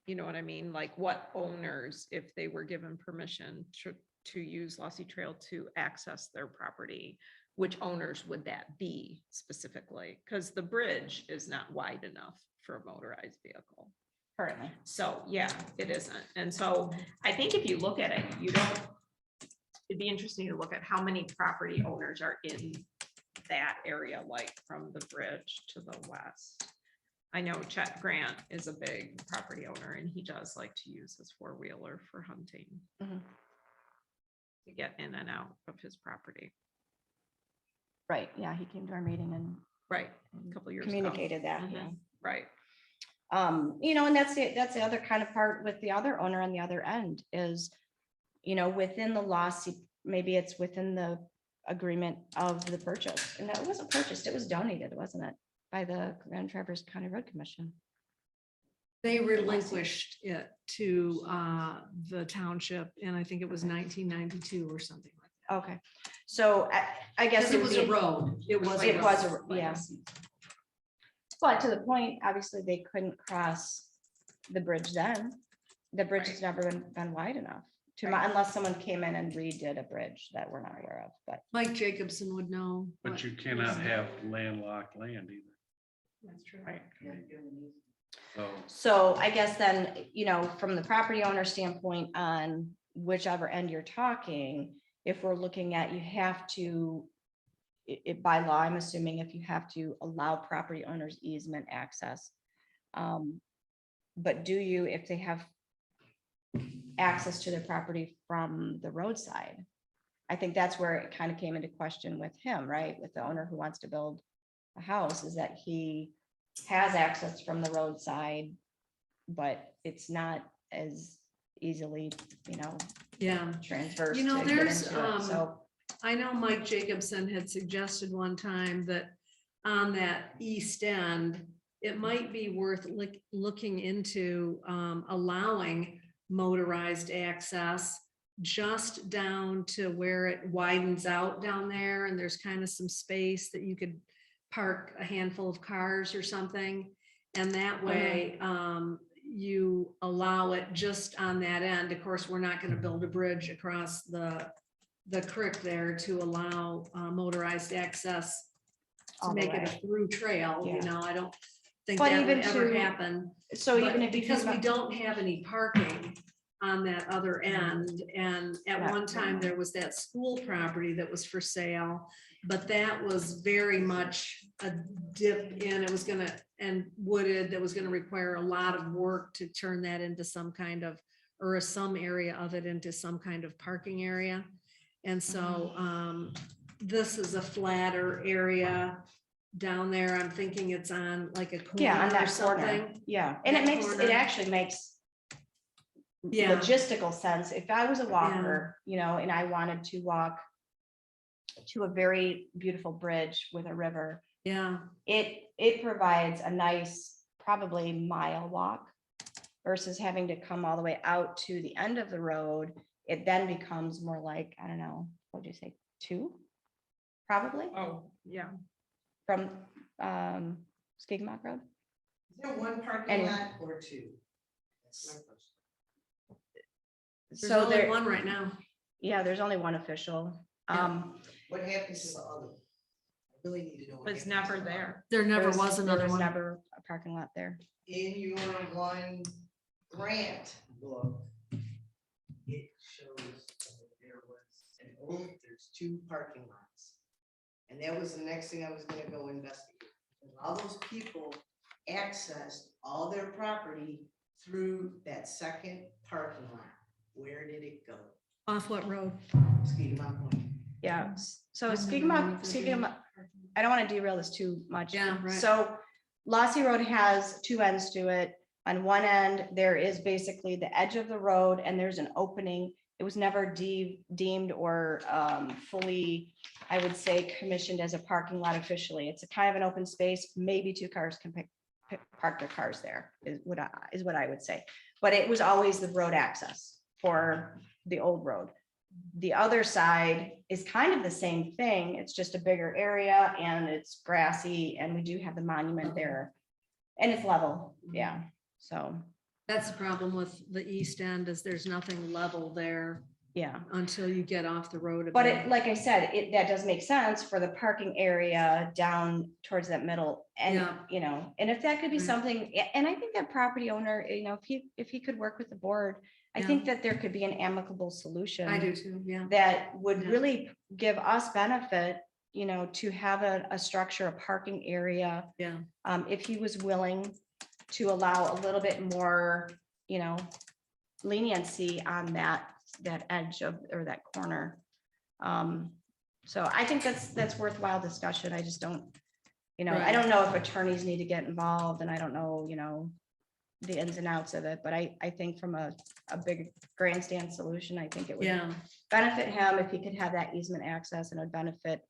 You know what I mean? Like what owners, if they were given permission to use Lossy Trail to access their property, which owners would that be specifically? Because the bridge is not wide enough for a motorized vehicle. currently. So, yeah, it isn't. And so I think if you look at it, it'd be interesting to look at how many property owners are in that area, like from the bridge to the west. I know Chet Grant is a big property owner and he does like to use his four-wheeler for hunting. Mhm. To get in and out of his property. Right, yeah, he came to our meeting and Right, a couple years ago. communicated that, yeah. Mhm, right. And that's the other kind of part with the other owner on the other end is, within the lawsuit, maybe it's within the agreement of the purchase. And that wasn't purchased, it was donated, wasn't it? By the Grand Traverse County Road Commission. They relinquished it to the township, and I think it was 1992 or something like that. Okay, so I guess. Because it was a road. It was. It was, yeah. But to the point, obviously, they couldn't cross the bridge then. The bridge has never been wide enough unless someone came in and redid a bridge that we're not aware of, but. Mike Jacobson would know. but what- you cannot have landlocked land either. That's true. Right. So So I guess then, from the property owner standpoint on whichever end you're talking, if we're looking at, you have to, by law, I'm assuming if you have to allow property owners easement access. But do you, if they have access to their property from the roadside? I think that's where it kind of came into question with him, right? With the owner who wants to build a house, is that he has access from the roadside, but it's not as easily, Yeah. transversed. You know, to get there's, into it. So, I know Mike Jacobson had suggested one time that on that east end, it might be worth looking into allowing motorized access just down to where it widens out down there, and there's kind of some space that you could park a handful of cars or something. And that way, you allow it just on that end. Of course, we're not going to build a bridge across the creek there to allow motorized access to all the make it a way. through trail, you Yeah. know, I don't think But that would even ever to- happen. So But even if you because think we about- don't have any parking on that other end, and at Yeah. one time there was that school property that was for sale, but that was very much a dip in, it was gonna, and wooded, that was gonna require a lot of work to turn that into some kind of, or some area of it into some kind of parking area. And so, this is a flatter area down there. I'm thinking it's on like a Yeah, corner on or that corner. something. Yeah, and it That makes, it corner. actually makes Yeah. logistical sense. If I was a walker, you know, and I wanted to walk to a very beautiful bridge with a river, Yeah, it provides a nice, probably mile walk versus having to come all the way out to the end of the road. It then becomes more like, I don't know, what would you say, 2? Probably Oh, yeah. from Skigmont Road. Is there one parking Anyway. lot or 2? That's my question. there's So only there, one right now. yeah, there's only one official. Yeah. What happens to the other? I really need to know. what Was happens to never the other. there. There never There was another there was one. never a parking lot there. In your one grant book, it shows that there was there's 2 parking lots. And that was the next thing I was gonna go investigate. And all those people accessed all their property through that second parking lot. Where did it go? Off what road? Skidmore Point. Yeah, so I've never Skigmont, moved through there. Skigmont, I don't want to derail this too much. Yeah, right. So Lossy Road has 2 ends to it. On one end, there is basically the edge of the road and there's an opening. It was never deemed or fully, I would say, commissioned as a parking lot officially. It's a kind of an open space. Maybe 2 cars can park their cars there, is what I would say. But it was always the road access for the old road. The other side is kind of the same thing. It's just a bigger area and it's grassy and we do have the monument there. And it's level, yeah, so, That's the problem with the east end, is there's nothing level there yeah. until you get off the road. a But bit. it, like I said, that does make sense for the parking area down towards that middle. And, Yeah. you know, and if that could be Right. something, and I think that property owner, you know, if he could work with the board, I Yeah. think that there could be an amicable solution. I do too, yeah. That would Yeah. really give us benefit, you know, to have a structure, a parking area. Yeah. If he was willing to allow a little bit more, you know, leniency on that edge of, or that corner. So I think that's worthwhile discussion. I just don't, you know, I Right. don't know if attorneys need to get involved and I don't know, you know, the ins and outs of it, but I think from a big grandstand solution, I think it would Yeah, benefit him if he could have that easement access, and it would benefit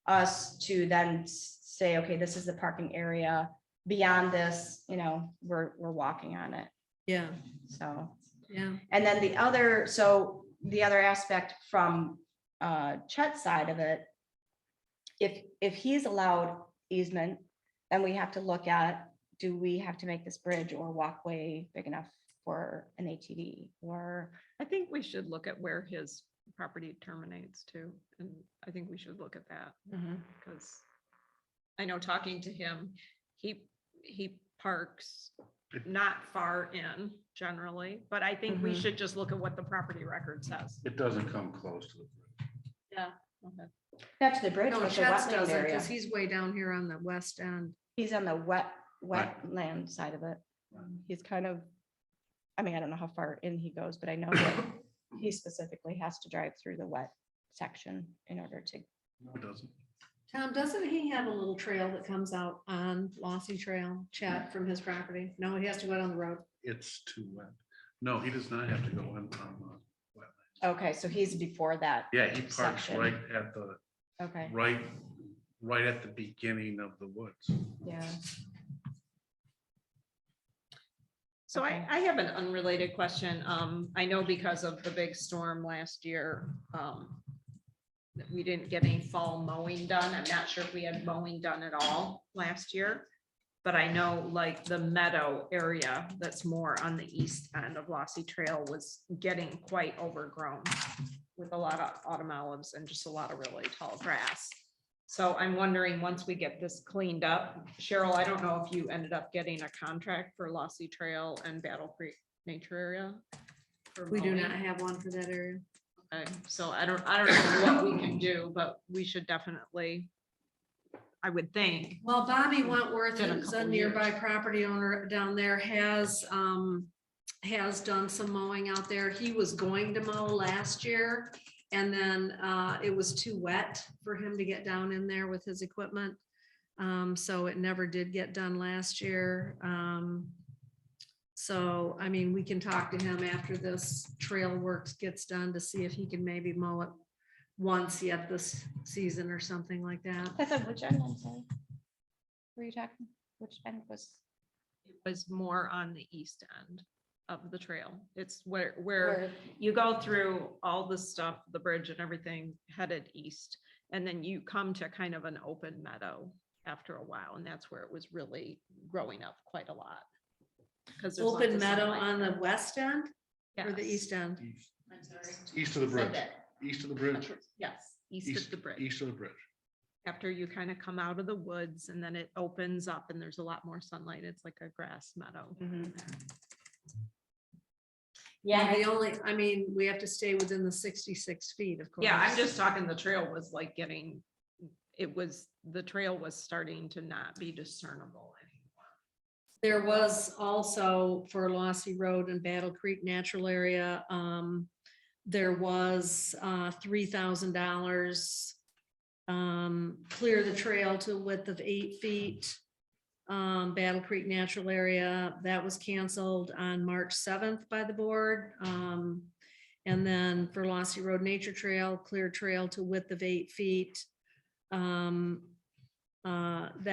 us to then say, okay, this is the parking area. Beyond this, you know, we're walking on it. yeah, So, yeah, and then the other aspect from Chet's side of it, if he's allowed easement, then we have to look at, do we have to make this bridge or walkway big enough for an ATV or? I think we should look at where his property terminates too. And I think we should look at that because I know talking to him, he parks not far in generally, but I think we Mhm. should just look at what the property record says. It doesn't come close to the bridge. yeah. Okay. Not to the bridge, No, but the Chet's wetland doesn't, area. because he's way down here on the west end. He's on the wetland side of it. He's kind of, I mean, I don't know how far in he goes, but I know that he specifically has to drive through the wet section in order to. No, it doesn't. Tom, doesn't he have a little trail that comes out on Lossy Trail, Chet, from his property? No, he has to go down the road. It's too wet. No, he does not have to go in from wetland. Okay, so he's before that. Yeah, he parks Section. right at the, Okay, right at the beginning of the woods. yeah. So Okay. I have an unrelated question. I know because of the big storm last year, that we didn't get any fall mowing done. I'm not sure if we had mowing done at all last year. But I know like the meadow area that's more on the east end of Lossy Trail was getting quite overgrown with a lot of autumn olives and just a lot of really tall grass. So I'm wondering, once we get this cleaned up, Cheryl, I don't know if you ended up getting a contract for Lossy Trail and Battle Creek Nature Area. for We do mowing? not have one for that area. Okay, so I don't know what we can do, but we should definitely, I would think. Well, Bobby Wentworth, Been a who's a couple nearby years. property owner down there, has done some mowing out there. He was going to mow last year. And then it was too wet for him to get down in there with his equipment. So it never did get done last year. So, I mean, we can talk to him after this trail works gets done to see if he can maybe mow it once yet this season or something like that. I said, which end, I'm sorry? Were you talking, which end was? It was more on the east end of the trail. It's where you go through all the stuff, the bridge and everything headed east. And then you come to kind of an open meadow after a while. And that's where it was really growing up quite a lot. Because Open meadow on the west end or the east end? I'm sorry. East of the bridge, Said east of the bridge. Yes, east of the bridge. East of the bridge. After you kind of come out of the woods and then it opens up and there's a lot more sunlight. It's like a grass meadow. Yeah, the only, I mean, we have to stay within the 66 feet, of course. Yeah, I'm just talking, the trail was like getting, the trail was starting to not be discernible anymore. There was also for Lossy Road and Battle Creek Natural Area, there was $3,000. Clear the trail to a width of 8 feet. Battle Creek Natural Area, that was canceled on March 7th by the board. And then for Lossy Road Nature Trail, clear trail to width of 8 feet. That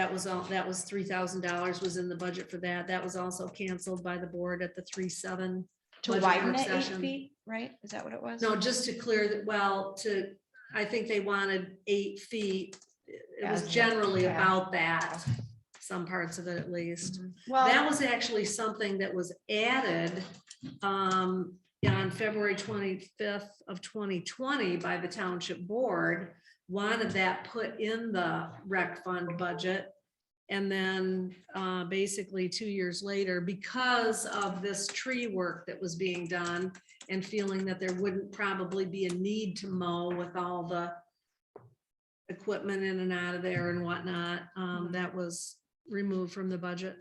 was $3,000 was in the budget for that. That was also canceled by the board at the 3/7. To budget widen work it 8 session. feet, right? Is that what it was? No, just to clear that, well, I think they wanted 8 feet. It was As the- generally yeah. about that, some parts of it at least. That Well, was actually something that was added on February 25th of 2020 by the township board. Wanted that put in the rec fund budget. And then basically 2 years later, because of this tree work that was being done and feeling that there wouldn't probably be a need to mow with all the equipment in and out of there and whatnot, that was removed from the budget.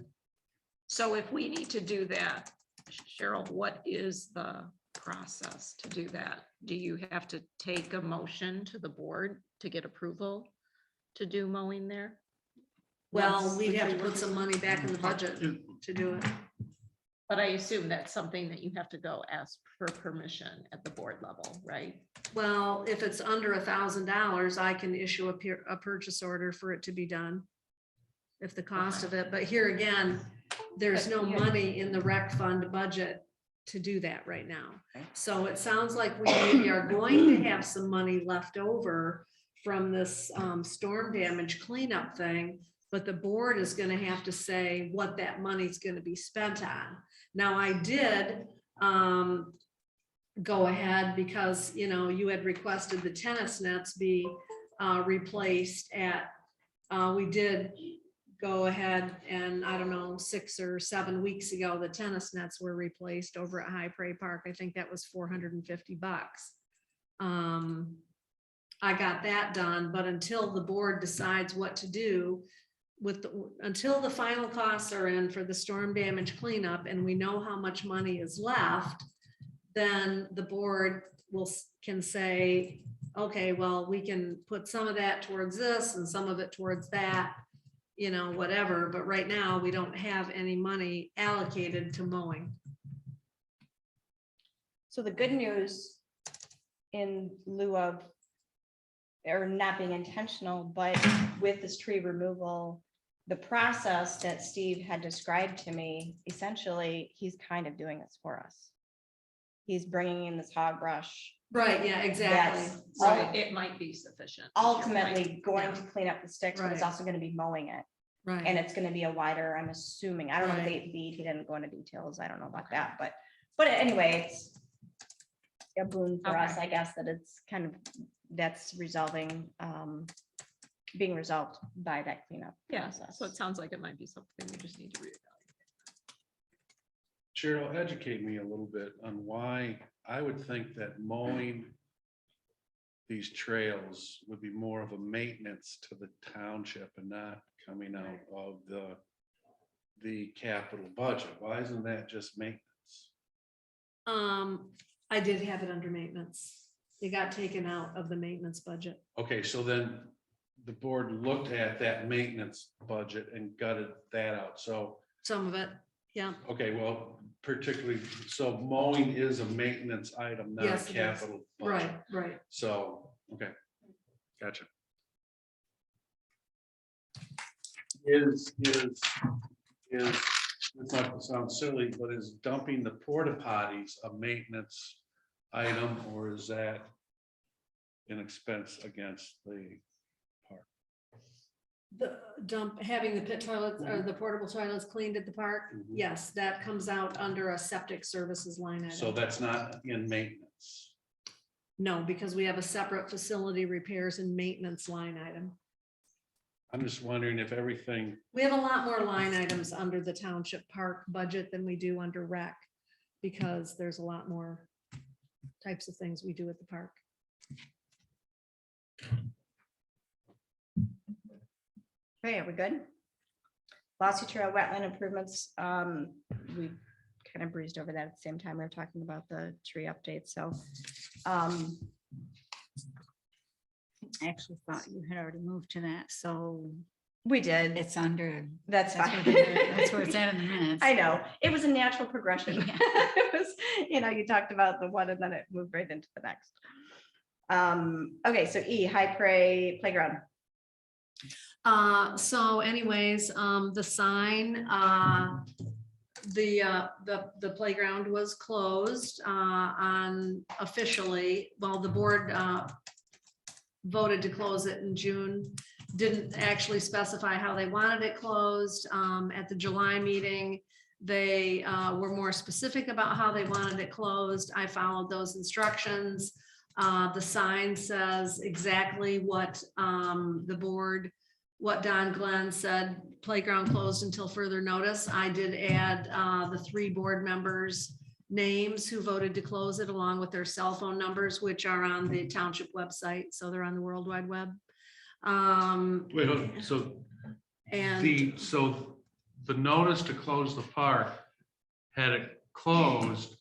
So if we need to do that, Cheryl, what is the process to do that? Do you have to take a motion to the board to get approval to do mowing there? Well, Once we'd the have to tree put work some is done? money back in the budget to do it. But I assume that's something that you have to go ask for permission at the board level, right? Well, if it's under $1,000, I can issue a purchase order for it to be done. If the cost of it, but here again, there's no money in the rec fund budget to do that right now. So it sounds like we maybe are going to have some money left over from this storm damage cleanup thing, but the board is gonna have to say what that money's gonna be spent on. Now, I did go ahead because, you had requested the tennis nets be replaced at, we did go ahead and I don't know, 6 or 7 weeks ago, the tennis nets were replaced over at High Prairie Park. I think that was $450. I got that done, but until the board decides what to do until the final costs are in for the storm damage cleanup and we know how much money is left, then the board can say, okay, well, we can put some of that towards this and some of it towards that, whatever. But right now we don't have any money allocated to mowing. so the good news in lieu of, or not being intentional, but with this tree removal, the process that Steve had described to me, essentially, he's kind of doing this for us. He's bringing in this hog brush. Right, yeah, exactly. That's So it might be sufficient. is your point. ultimately going Yeah. to clean up the sticks, but it's Right. also gonna be mowing it. Right. And it's gonna be a wider, I'm assuming, I don't know if Right. 8 feet, he didn't go into details, I don't know about that, but anyway, it's a boon for us, Okay. I guess, that it's kind of, that's resolving being resolved by that cleanup Yeah, process. so it sounds like it might be something we just need to reevaluate. Cheryl, educate me a little bit on why I would think that mowing these trails would be more of a maintenance to the township and not coming out of the capital budget. Why isn't that just maintenance? I did have it under maintenance. It got taken out of the maintenance budget. Okay, so then the board looked at that maintenance budget and gutted that out. So, Some of it, yeah. okay, well, particularly, so mowing is a maintenance item, not a Yes, it is. capital budget. Right. So, okay, gotcha. Is, it's not to sound silly, but is dumping the porta potties a maintenance item, or is that an expense against the park? The having the pit toilets or the portable toilets cleaned at the park, Mhm. yes, that comes out under a septic services line item. So that's not in maintenance. No, because we have a separate facility repairs and maintenance line item. I'm just wondering if everything, We have a lot more line items under the township park budget than we do under rec, because there's a lot more types of things we do at the park. Okay, are we good? Lossy Trail wetland improvements, we kind of breezed over that at the same time we were talking about the tree update, so. I actually thought you had already moved to that, so We did, it's under. that's That's fine. where it's at in the minutes. I know, it was a natural progression. Yeah. It was, you talked about the one and then it moved right into the next. Okay, so E, high prey playground. So anyways, the sign, the playground was closed, on officially, well, the board, voted to close it in June, didn't actually specify how they wanted it closed. At the July meeting, they, were more specific about how they wanted it closed. I followed those instructions. The sign says exactly what, the board, what Don Glenn said, playground closed until further notice. I did add, the 3 board members' names who voted to close it, along with their cell phone numbers, which are on the township website, so they're on the World Wide Web. wait, hold on. So And so the notice to close the park had it closed,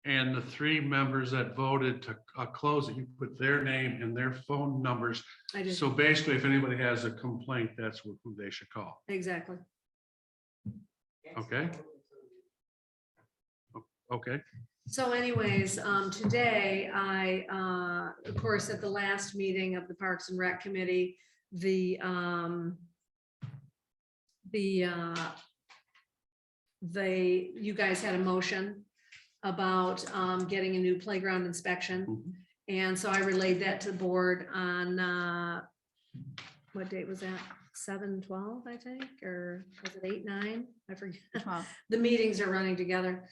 and the 3 members that voted to close it, you put their name and their phone numbers. I did, So basically, if anybody has a complaint, that's who they should call. exactly. Okay. Okay, So anyways, today I, of course, at the last meeting of the Parks and Rec Committee, you guys had a motion about, getting a new playground inspection. Mhm. And so I relayed that to the board on, what date was that? 7/12, I think, or was it 8/9? I forget. 12. The meetings are running together.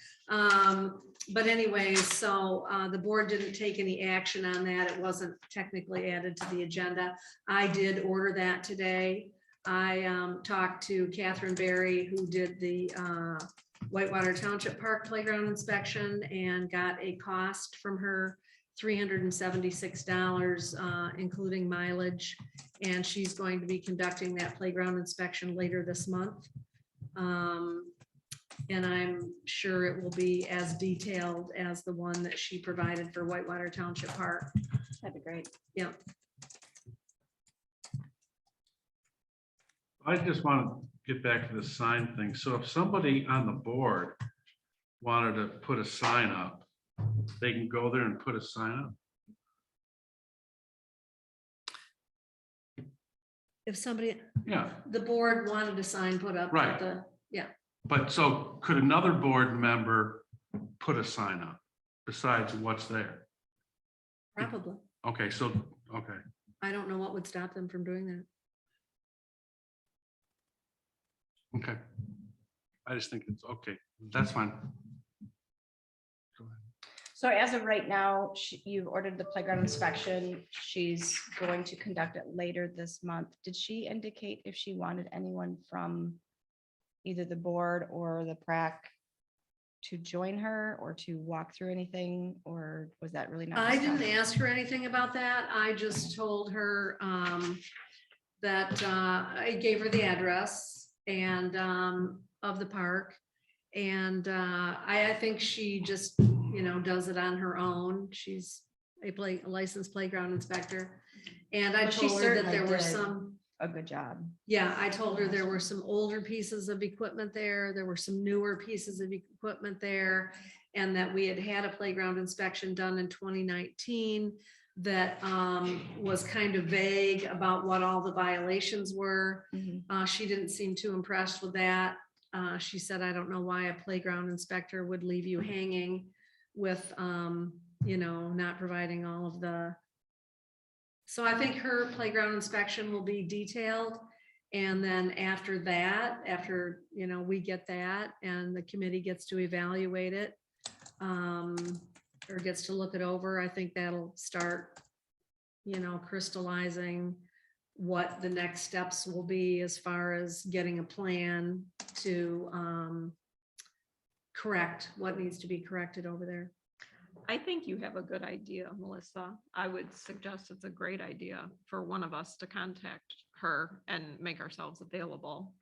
But anyways, so the board didn't take any action on that. It wasn't technically added to the agenda. I did order that today. I talked to Catherine Berry, who did the Whitewater Township Park Playground inspection, and got a cost from her, $376, including mileage. And she's going to be conducting that playground inspection later this month. And I'm sure it will be as detailed as the one that she provided for Whitewater Township Park. That'd be great. Yeah, I just want to get back to the sign thing. So if somebody on the board wanted to put a sign up, they can go there and put a sign up. if somebody, Yeah, the board wanted a sign put up. at Right. the- Yeah, but so could another board member put a sign up besides what's there? probably. Okay, so, okay, I don't know what would stop them from doing that. okay. I just think it's okay. That's fine. So as of right now, you've ordered the playground inspection. She's going to conduct it later this month. Did she indicate if she wanted anyone from either the board or the PRAC to join her or to walk through anything, or was that really not? I didn't discussed? ask her anything about that. I just told her that I gave her the address and of the park. And I think she just, does it on her own. She's a licensed playground inspector. And I Well, she told her that certainly there were did. some, A good job. yeah, I told her there were some older pieces of equipment there. There were some newer pieces of equipment there. And that we had had a playground inspection done in 2019 that was kind of vague about what all the violations were. She didn't seem too impressed with that. She said, I don't know why a playground inspector would leave you hanging with, not providing all of the. So I think her playground inspection will be detailed. And then after that, we get that and the committee gets to evaluate it, or gets to look it over, I think that'll start, crystallizing what the next steps will be as far as getting a plan to correct what needs to be corrected over there. I think you have a good idea, Melissa. I would suggest it's a great idea for one of us to contact her and make ourselves available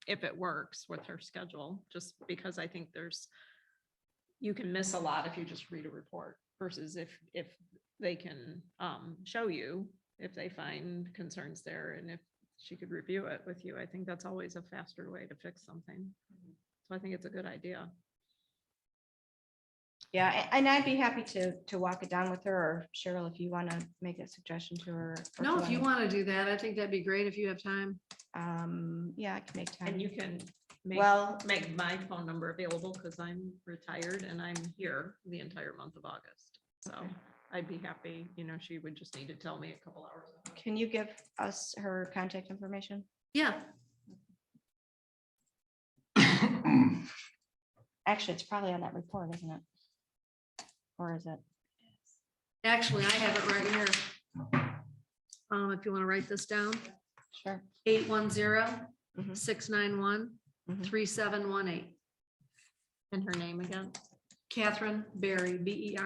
if it works with her schedule, just because I think you can miss a lot if you just read a report versus if they can show you if they find concerns there and if she could review it with you. I think that's always a faster way to fix something. So I think it's a good idea. Yeah, and I'd be happy to walk it down with her, or Cheryl, if you want to make a suggestion to her. or No, if you wanna- want to do that, I think that'd be great if you have time. Yeah, I can make time. And you can Well- make my phone number available because I'm retired and I'm here the entire month of August. So Okay. I'd be happy, she would just need to tell me a couple hours. ago. Can you give us her contact information? Yeah, Actually, it's probably on that report, isn't it? Or is it? actually, I have it right here. If you want to write this down, Sure. 810-691-3718. And her name again? Catherine Berry, Berry.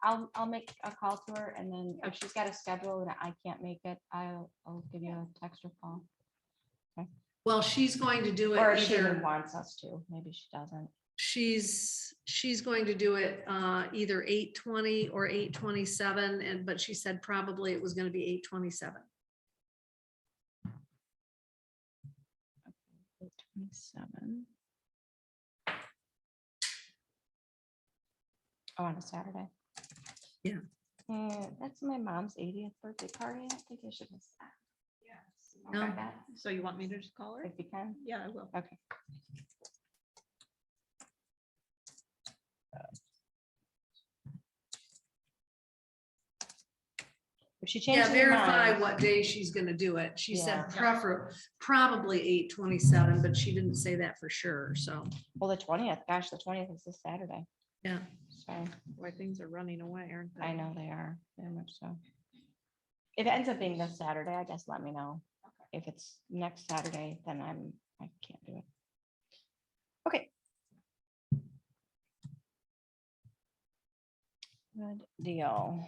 I'll make a call to her, and then if she's got a schedule and I can't make it, I'll give you a text or call. Well, she's going to do it Or if she either. even wants us to, maybe she doesn't. She's going to do it either 8:20 or 8:27, but she said probably it was going to be 8:27. 27. Oh, on a Saturday. Yeah. That's my mom's 80th birthday party. I don't think I should miss that. Yes. No. So you want me to just call her? If you can. Yeah, I will. Okay. If she changes Yeah, her verify mind, what day she's gonna do it. She said Yeah. probably 8:27, but she didn't say that for sure, so, well, the 20th, gosh, the 20th is this Saturday. yeah. So Boy, things are running away, aren't they? I know they are, very much so. If it ends up being this Saturday, I guess let me know. If it's next Saturday, then I can't do it. Okay. Good deal.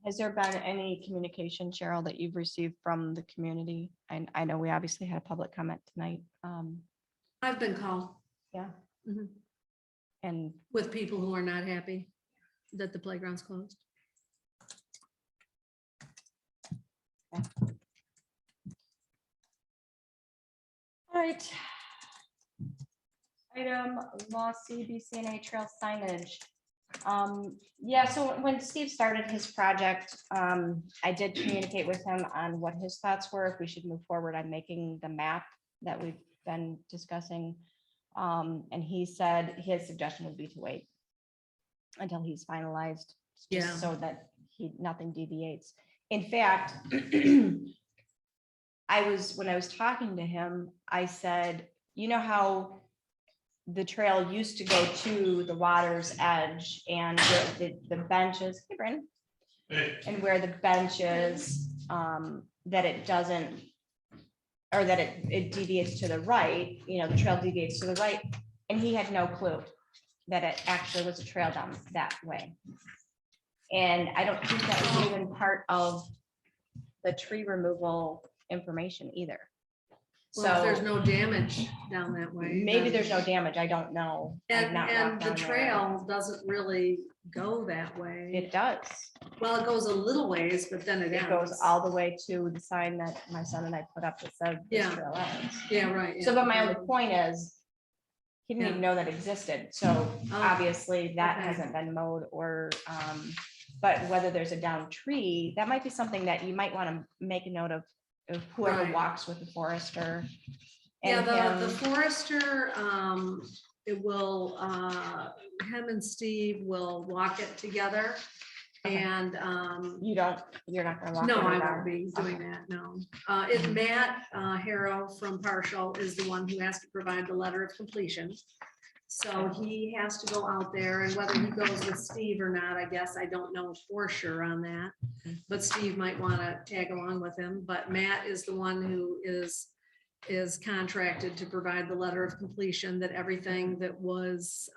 Has there been any communication, Cheryl, that you've received from the community? And I know we obviously had a public comment tonight. I've been called Yeah. Mhm. And with people who are not happy that the playground's closed. all right. Item law CBCNA trail signage. Yeah, so when Steve started his project, I did communicate with him on what his thoughts were, if we should move forward on making the map that we've been discussing. And he said his suggestion would be to wait until he's finalized, Yeah. just so that nothing deviates. In fact, when I was talking to him, I said, you know how the trail used to go to the water's edge and where the benches, hey Brandon, and where the benches, that it doesn't, or that it deviates to the right, the trail deviates to the right, and he had no clue that it actually was a trail down that way. And I don't think that was even part of the tree removal information either. Well, if there's So no damage down that way. maybe then- there's no damage, I don't know. I've And, not and walked the down there. trail doesn't really go that way. It does. Well, it goes a little ways, but then it It goes ends. all the way to the sign that my son and I put up that said this Yeah. trail ends. Yeah, right. So, yeah. but my only point is, he didn't Yeah. even know that existed, so Oh, obviously that okay. hasn't been mowed or, but whether there's a down tree, that might be something that you might want to make a note of whoever Right. walks with the forester. Yeah, and the him. forester, it will, him and Steve will walk it together. Okay. And, You're not gonna walk. no, it I around. won't be doing Okay. that, no. If Matt Harrow from Partial is the one who has to provide the letter of completion. So he has to go out there, and whether he goes with Steve or not, I guess, I don't know for sure on that. But Steve might want to tag along with him, but Matt is the one who is contracted to provide the letter of completion, that everything that was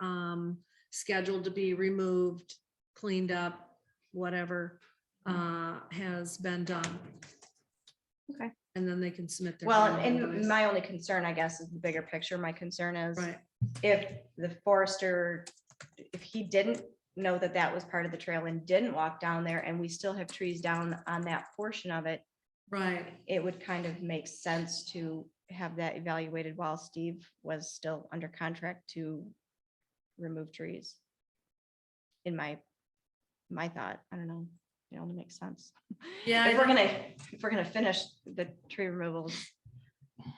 scheduled to be removed, cleaned up, whatever, has been done. Okay. And then they can submit their. Well, final and invoice. my only concern, I guess, is the bigger picture. My concern is Right, if the forester, if he didn't know that that was part of the trail and didn't walk down there, and we still have trees down on that portion of it, right. it would kind of make sense to have that evaluated while Steve was still under contract to remove trees. In my thought, I don't know, it only makes sense. Yeah, If we're gonna finish the tree removals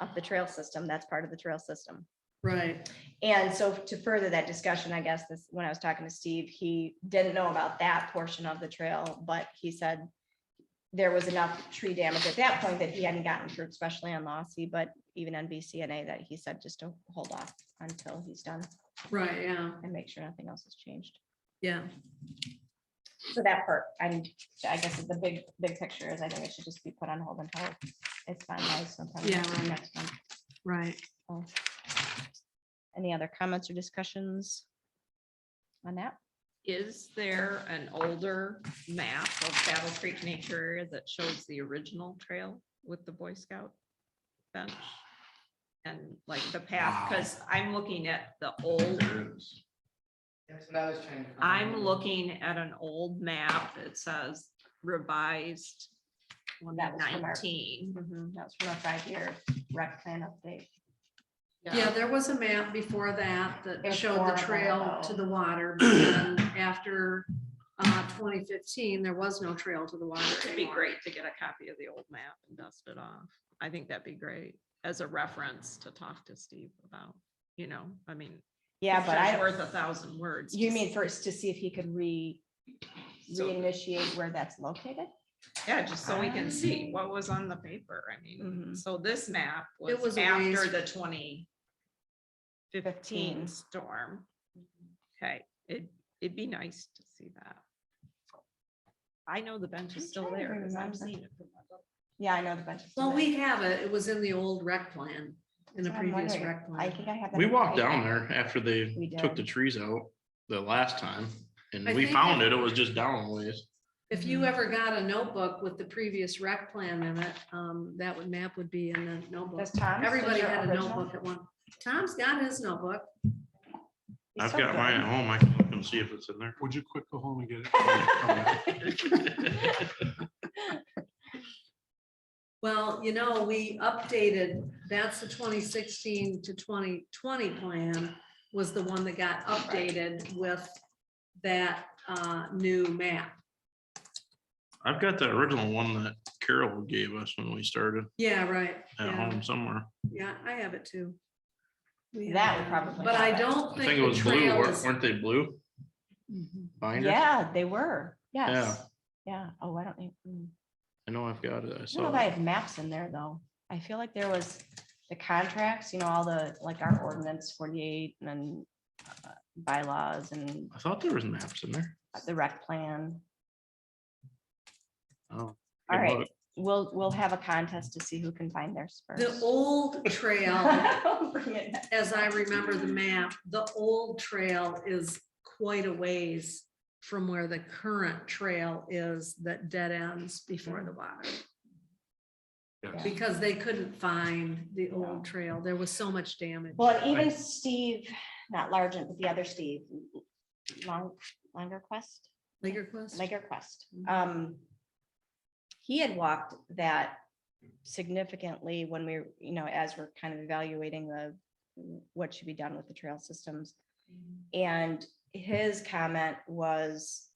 of the trail system, that's part of the trail system. right. And so to further that discussion, I guess this, when I was talking to Steve, he didn't know about that portion of the trail, but he said there was enough tree damage at that point that he hadn't gotten through, especially on Lossy, but even on BCNA, that he said just to hold off until he's done Right, yeah, and make sure nothing else has changed. yeah. So that part, I guess the big picture is I think it should just be put on hold until it's finalized sometime Yeah, right. next month. Right. So, any other comments or discussions on that? Is there an older map of Battle Creek Nature Area that shows the original trail with the Boy Scout bench? And like the path, because I'm looking at the old, There is. That's what I was trying to. find. I'm looking at an old map that says revised That was from our- 2019. That was from a 5-year rec plan update. Yeah, there was a map before that that There's showed four the of them, trail though. to the water, but then after 2015, there was no trail to the water. It'd be anymore. great to get a copy of the old map and dust it off. I think that'd be great as a reference to talk to Steve about, I mean. Yeah, but picture's I, worth 1,000 words. you to mean see. first to see if he could So- reinitiate where that's located? Yeah, just so we can see what was on the paper. I mean, Mhm. so this map It was was a after ways- the 2015 15. storm. Okay, it'd be nice to see that. I know the bench I'm is still trying to there, because I've remember. seen it. Yeah, I know the bench. is Well, there. we have it. It was in the old rec plan, in the So I'm previous wondering, rec I plan. think I have. that We in walked writing. down there after they We took did. the trees out the last time and I we think found that- it. It was just down a ways. If you ever got a notebook with the previous rec plan in it, that map would be in the notebook. Does Tom? still Everybody your had a original? notebook at one. Tom's got his notebook. He's I've so got mine at good. home. I can look and see if it's in there. Would you quick go home and get it? Well, we updated, that's the 2016 to 2020 plan was the one that got updated with that new map. I've got the original one that Carol gave us when we started Yeah, right. at Yeah, home somewhere. yeah, I have it too. We That have would it. probably But I have it. don't I think think it the was blue. trail is. Weren't they blue? Mhm. Binders? Yeah, they were. Yes. Yeah. Oh, I don't think. I know I've got it. I I don't know saw if I it. have maps in there though. I feel like there was the contracts, all the, like our ordinance 48 and then bylaws and I thought there was maps in there. the rec plan. Oh. All right, we'll have a contest to see who can find theirs The first. old trail, Bring it back. as I remember the map, the old trail is quite a ways from where the current trail is that dead ends before the water. Yes. Because they couldn't find the old trail. There was so much damage. Well, and even Steve, not Largent, but the other Steve, Langerquist, Lagerquist? Lagerquist. He had walked that significantly when we, as we're kind of evaluating what should be done with the trail systems. And his comment was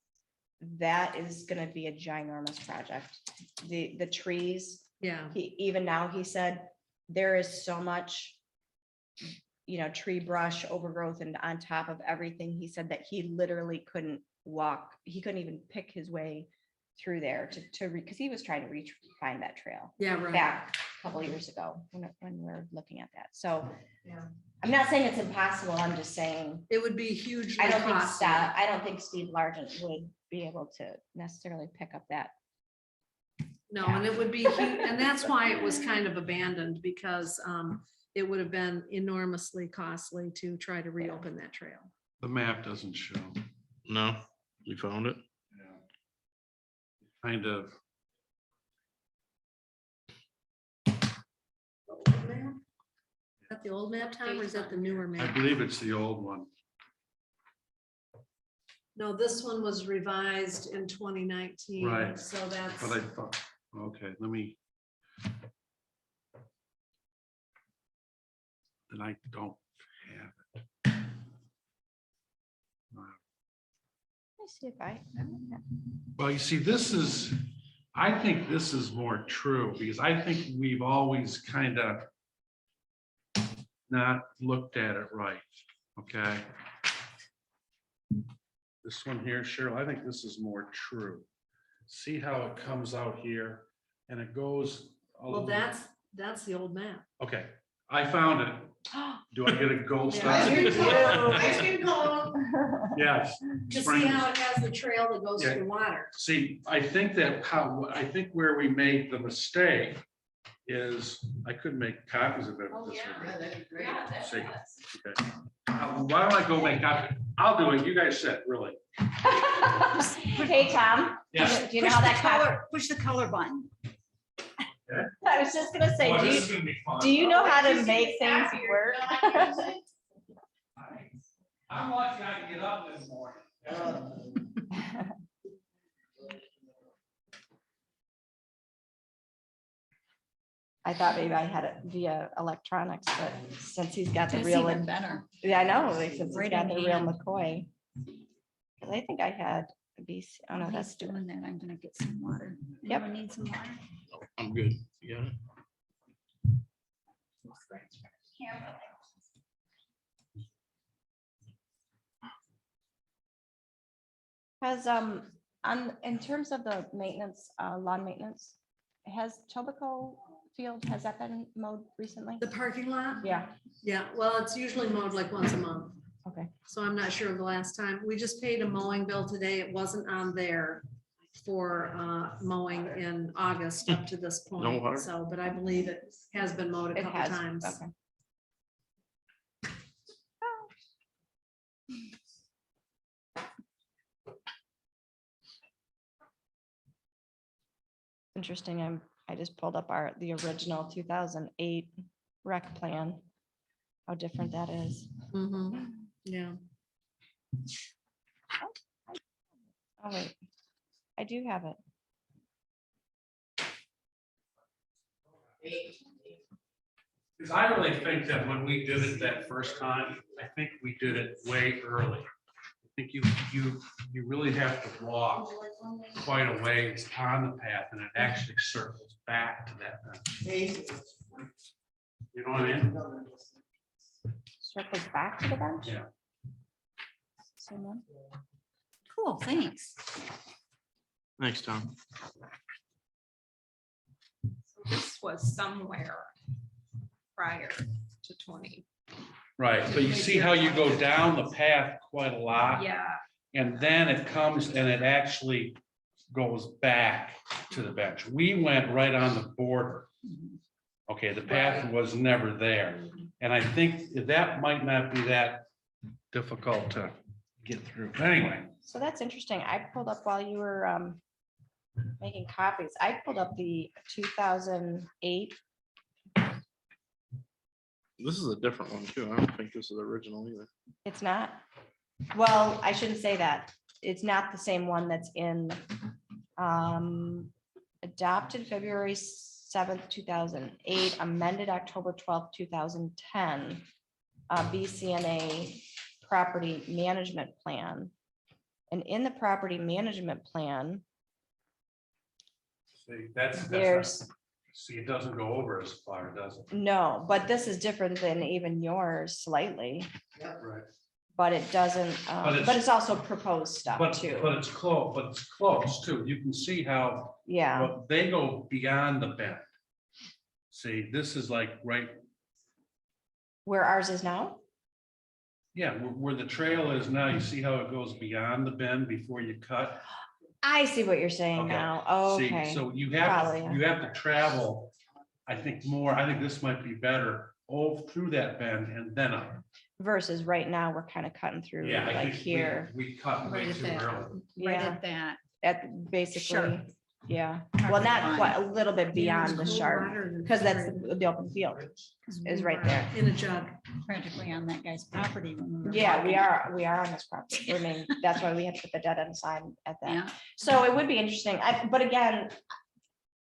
that is gonna be a ginormous project. The trees, Yeah, even now, he said, there is so much, tree brush overgrowth and on top of everything. He said that he literally couldn't walk. He couldn't even pick his way through there because he was trying to find that trail yeah, right. back a couple of years ago when we were looking at that. So I'm not saying it's impossible. I'm just saying, It would be hugely I costly. don't think Steve Largent would be able to necessarily pick up that. No, and it would be, and that's why it was kind of abandoned because it would have been enormously costly to try to reopen that trail. The map doesn't show. No, you found it? Kind of. Old map? Is that the old map, Tom, or is that the newer I map? believe it's the old one. No, this one was revised in 2019. Right. So that's, But I thought, okay, let me. Then I don't have it. Let me see if I. Well, you see, I think this is more true because I think we've always kind of not looked at it right, okay? This one here, Cheryl, I think this is more true. See how it comes out here and it goes. well, that's the old map. Okay, I found it. Do I get a gold star? Yeah. Ice cream cone. Yes. To see Springs. how it has the trail that goes Yeah. through water. See, I think where we made the mistake is, I couldn't make copies of it. Oh, This yeah. would be- That'd be great. See, okay. Why don't I go make copies? I'll do it. You guys said, really. Hey, Tom. Yes. Do you know how that Push the color button. I was just gonna say, Boy, do this you, is gonna be fun. do you know how to make things work? I'm lucky I can get up this morning. I thought maybe I had it via electronics, but since he's got the That's real, even better. yeah, I know, since he's Right got in the real hand. McCoy. 'Cause I think I had a BC, oh no, While that's he's doing that, I'm gonna get some water. Yep. Anyone need some water? I'm good. You got it? Has, in terms of the maintenance, lawn maintenance, has Tobacco Field, has that been mowed recently? The parking lot? Yeah, Yeah, well, it's usually mowed like once a month. okay. So I'm not sure of the last time. We just paid a mowing bill today. It wasn't on there for mowing in August up to this water? point. So, but I believe it has been mowed a It couple has, times. okay. Interesting, I just pulled up the original 2008 rec plan. How different that is. Mhm. Yeah. Oh, wait, I do have it. Because I really think that when we did it that first time, I think we did it way early. I think you really have to walk quite a ways on the path and it actually circles back to that bench. You know what I mean? Circles back to the bench? Yeah. Same one? Cool, thanks. Thanks, Tom. This was somewhere prior to 20. Right, but you see how you go down the path quite a lot? Yeah, And then it comes and it actually goes back to the bench. We went right on the border. Okay, the path Right. was never there. And I think that might not be that difficult to get through. Anyway, So that's interesting. I pulled up while you were making copies. I pulled up the 2008. This is a different one too. I don't think this is the original either. It's not. Well, I shouldn't say that. It's not the same one that's in adopted February 7th, 2008, amended October 12th, 2010. BCNA property management plan. And in the property management plan, see, that's, there's, see, it doesn't go over as far, does it? no, but this is different than even yours slightly, Right. but it doesn't, it's- but it's also proposed stuff But too. it's close too. You can see how Yeah, well, they go beyond the bend. See, this is like right, where ours is now? yeah, where the trail is now, you see how it goes beyond the bend before you cut? I see what you're saying Okay. now. See, Okay. so you Probably, yeah. have to travel, I think more, I think this might be better, through that bend and then up. Versus right now, we're kind of cutting through Yeah, I like think here, we cut way Right at too that. early. Right Yeah. at that. at basically, Sharp. yeah. Well, not line. quite, a little bit beyond the sharp, because that's the open field. Is right there. In a jug. Practically on that guy's property. when we were Yeah, walking. we are on this property. I mean, that's why we had to put the dead end sign at that. Yeah, So it would be interesting. But again,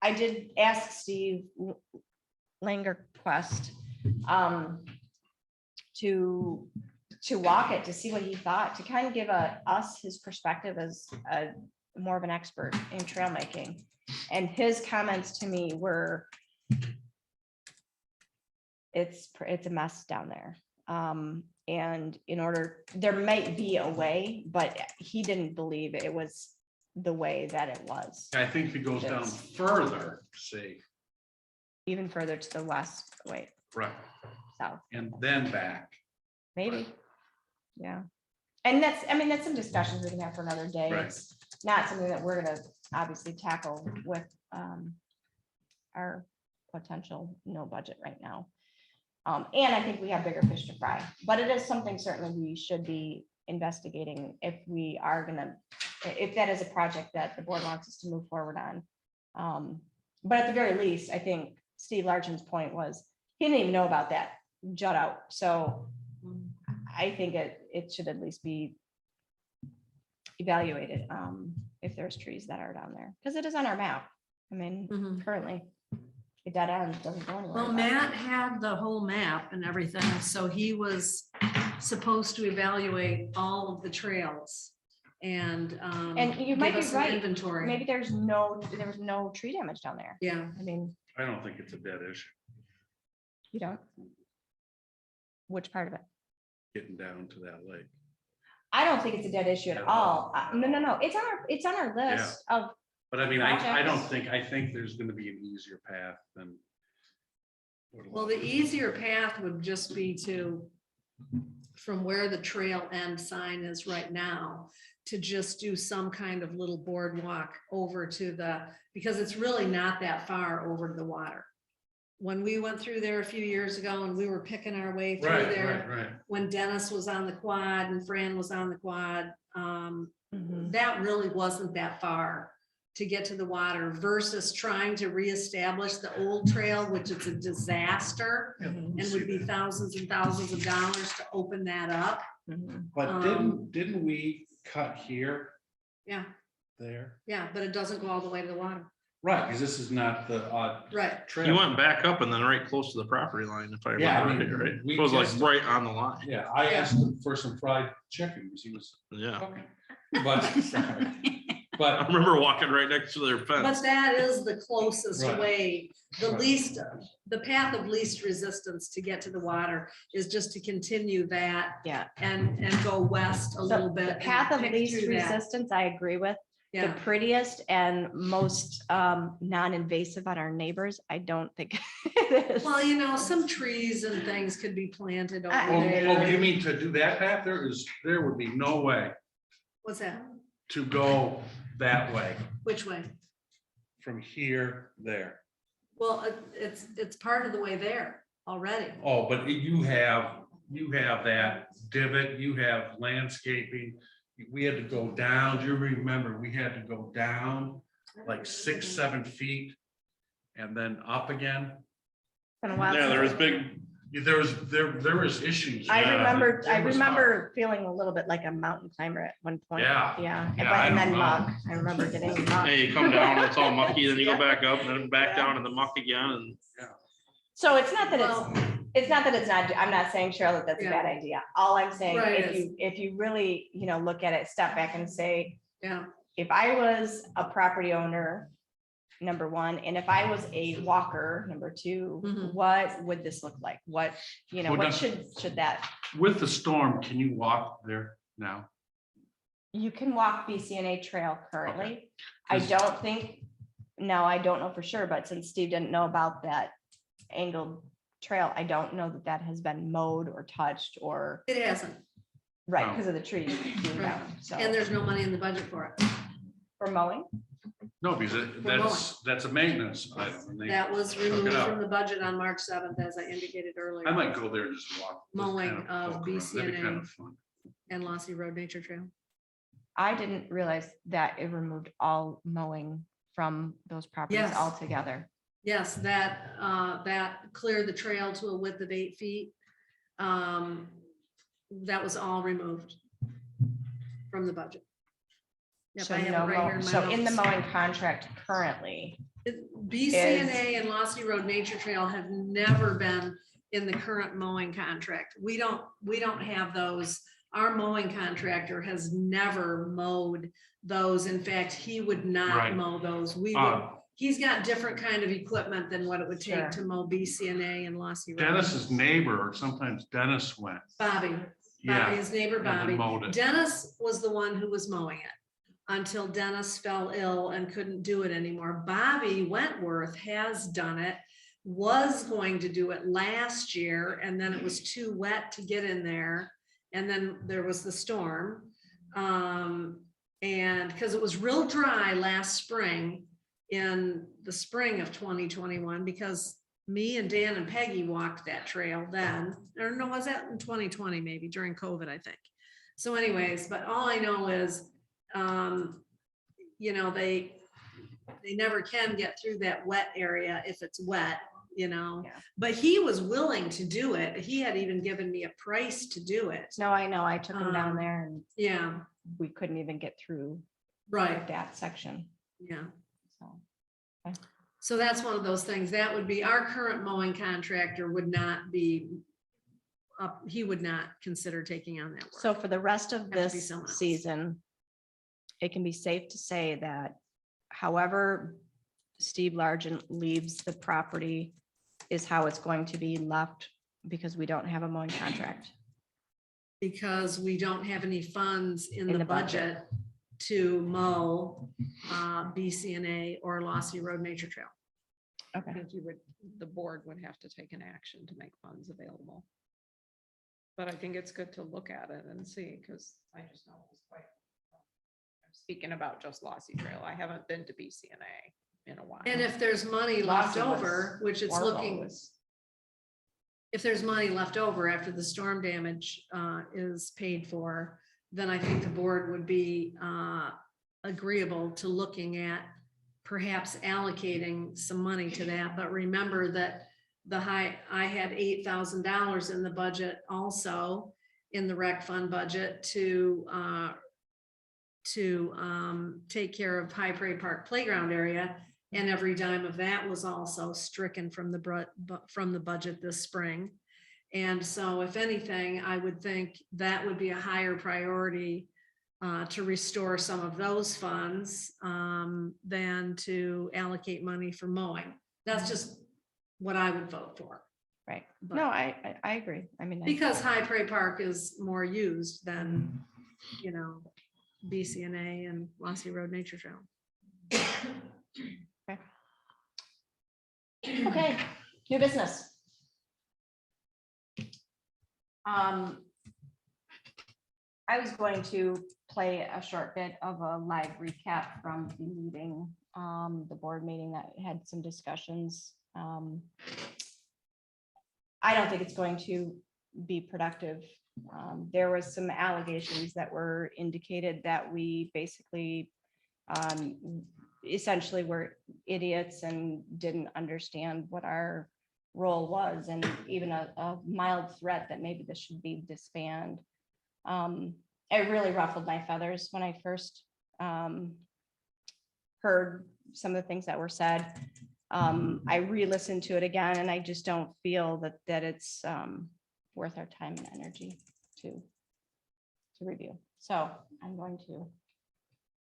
I did ask Steve Langerquist to walk it, to see what he thought, to kind of give us his perspective as more of an expert in trail making. And his comments to me were, it's a mess down there. And there might be a way, but he didn't believe it was the way that it was. I think if it goes down further, see, Even further to the west, wait, right, south, and then back. maybe. Yeah. And that's some discussions we can have for another day. Right. It's not something that we're gonna obviously tackle with our potential no budget right now. And I think we have bigger fish to fry, but it is something certainly we should be investigating if we are gonna, if that is a project that the board wants us to move forward on. But at the very least, I think Steve Larchen's point was, he didn't even know about that jut out, so I think it should at least be evaluated if there's trees that are down there, because it is on our map. I mean, Mhm. currently, it dead end doesn't go anywhere. Well, but- Matt had the whole map and everything, so he was supposed to evaluate all of the trails and you might give be us an right. inventory. Maybe there was no tree damage down there. Yeah, I mean, I don't think it's a dead issue, you don't. Which part of it? getting down to that lake. I don't think it's a dead issue at all. No, it's on our list of, But I mean, I don't Projects. think, I think there's gonna be an easier path than. well, the easier path would just be from where the trail end sign is right now, to just do some kind of little boardwalk over to because it's really not that far over to the water. When we went through there a few years ago and we were picking our way through Right, there, right. when Dennis was on the quad and Fran was on the quad, Mhm. that really wasn't that far to get to the water versus trying to reestablish the old trail, which is a disaster and would be thousands and thousands of dollars to open that up. Mhm. But didn't we cut here, Yeah, there? yeah, but it doesn't go all the way to the water. Right, because this is not the Right. trail. You went back up and then right close to the property line, if I Yeah, I remember mean, right, right? we It was like just- right on the line. Yeah, I asked him for some fried chicken, because he was Yeah. cooking. But, I but, remember walking right next to their But fence. that is the closest Right. way, the Right. least, the path of least resistance to get to the water is just to continue that Yeah. and go west a little So bit. the and path of pick least through that. resistance, I agree with. Yeah. prettiest and most non-invasive on our neighbors. I don't think it is. Well, you know, some trees and things could be planted over Oh, there. oh, you mean to do that path? There would be no way What's that? to go that way Which way? from here there. Well, it's part of the way there already. Oh, but you have that divot, you have landscaping. We had to go down. Do you remember? We had to go down like 6, 7 feet and then up again. Been a while Yeah, since there was I- big, There was issues. I Yeah, remember, it I was remember feeling a little bit like a mountain climber at one point. Yeah. Yeah, Yeah, but I and don't then know. mug. I remember getting mug. hey, you come down, it's all mucky, then you Yeah. go back up, and then back down in the muck again, and So it's not that Well, it's not that it's not, I'm not saying, Cheryl, that that's a Yeah. bad idea. All I'm saying, Right, if you really, look at it, step back and say, yeah, if I was a property owner, number one, and if I was a walker, number two, Mhm. what would this look like? What, Well, what now- should that, With the storm, can you walk there now? you can walk BCNA trail currently. I 'Cause- don't think, no, I don't know for sure, but since Steve didn't know about that angled trail, I don't know that that has been mowed or touched or, it hasn't. right, No. because of the trees being Right. down, so. And there's no money in the budget for it. For mowing? No, because that's a maintenance item. and they- That was Took it removed out. from the budget on March 7th, as I indicated earlier. I might go there and just walk. just Mowing kind of poke around. That'd be BCNA. kind of fun. And Lossy Road Nature Trail. I didn't realize that it removed all mowing from those properties Yes. altogether. Yes, that cleared the trail to a width of 8 feet. That was all removed from the budget. Yep, So I have no it right here mow- in my So in the notes. mowing contract currently, BCNA and Lossy Road Nature Trail have never been in the current mowing contract. We don't have those. Our mowing contractor has never mowed those. In fact, he would not Right. mow those. We would, Uh, he's got different kind of equipment than what it would Sure. take to mow BCNA and Lossy Road. Dennis's neighbor, or sometimes Dennis went. Bobby, Yeah. his neighbor and then Bobby. mowed it. Dennis was the one who was mowing it until Dennis fell ill and couldn't do it anymore. Bobby Wentworth has done it, was going to do it last year, and then it was too wet to get in there. And then there was the storm. And because it was real dry last spring, in the spring of 2021, because me and Dan and Peggy walked that trail then, or no, was that in 2020, maybe during COVID, I think. So anyways, but all I know is, they never can get through that wet area if it's wet, Yeah. but he was willing to do it. He had even given me a price to do it. no, I know, I took them down Um, there and Yeah, we couldn't even get through right, that section, yeah. so. So that's one of those things. That would be, our current mowing contractor would not be he would not consider taking on that work. So for the rest of Have to be this someone else. season, it can be safe to say that however Steve Largent leaves the property is how it's going to be left because we don't have a mowing contract. Because we don't have any funds in In the the budget. budget to mow BCNA or Lossy Road Nature Trail. Okay. think the board would have to take an action to make funds available. But I think it's good to look at it and see, because I just know it was quite. I'm speaking about just Lossy Trail. I haven't been to BCNA in a while. And if there's money left Lossy was over, which it's horrible. looking, if there's money left over after the storm damage is paid for, then I think the board would be agreeable to looking at perhaps allocating some money to that. But remember that I had $8,000 in the budget also in the rec fund budget to take care of High Prairie Park playground area. And every dime of that was also stricken from the budget this spring. And so if anything, I would think that would be a higher priority to restore some of those funds than to allocate money for mowing. That's just what I would vote for. Right. But- No, I agree. I mean. Because High Prairie Park is more used than, BCNA and Lossy Road Nature Trail. Okay, new business. I was going to play a short bit of a live recap from the meeting, the board meeting that had some discussions. I don't think it's going to be productive. There was some allegations that were indicated that we basically essentially were idiots and didn't understand what our role was, and even a mild threat that maybe this should be disbanded. It really ruffled my feathers when I first heard some of the things that were said. I re-listened to it again, and I just don't feel that it's worth our time and energy to review. So I'm going to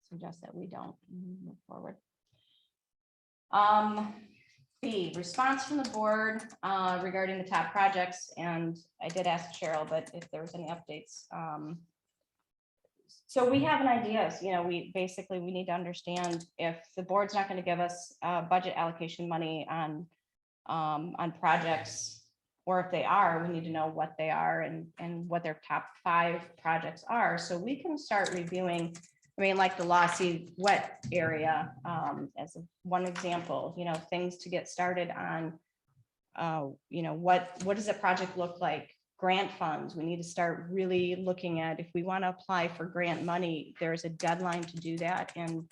suggest that we don't move forward. B, response from the board regarding the top projects, and I did ask Cheryl, but if there was any updates. So we have an idea, you know, we need to understand if the board's not going to give us budget allocation money on projects, or if they are, we need to know what they are and what their top 5 projects are, so we can start reviewing. I mean, like the Lossy wet area, as one example, you know, things to get started on. You know, what does a project look like? Grant funds, we need to start really looking at, if we want to apply for grant money, there's a deadline to do that. And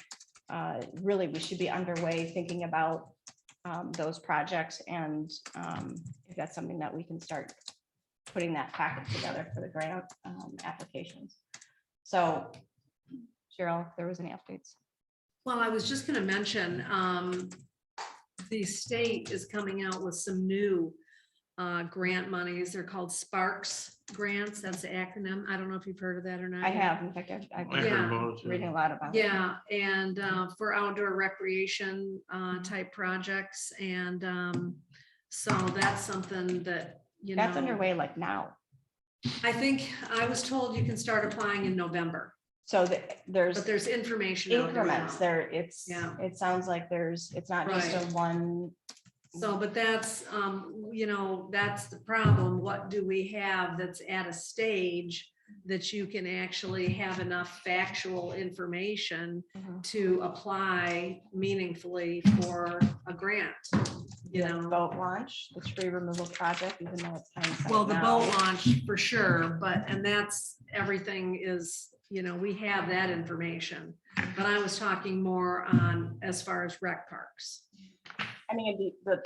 really, we should be underway thinking about those projects. And if that's something that we can start putting that packet together for the grant applications. So Cheryl, if there was any updates. Well, I was just going to mention, the state is coming out with some new grant monies. They're called Sparks grants. That's the acronym. I don't know if you've heard of that or not. I yet. have, in fact, I've I been heard Yeah. about it too. reading a lot about it. Yeah, and for outdoor recreation type projects. And so that's something that, you know. That's underway like now. I think I was told you can start applying in November, So there's but there's information out there increments now. there. It's, Yeah. it sounds like it's not just a Right. one. So, but that's, you know, that's the problem. What do we have that's at a stage that you can actually have enough factual information Mhm. to apply meaningfully for a grant? You The know, boat launch, the tree removal project, even though it's hindsight well, the now. boat launch for sure, and that's, everything is, you know, we have that information. But I was talking more on as far as rec parks. I mean, the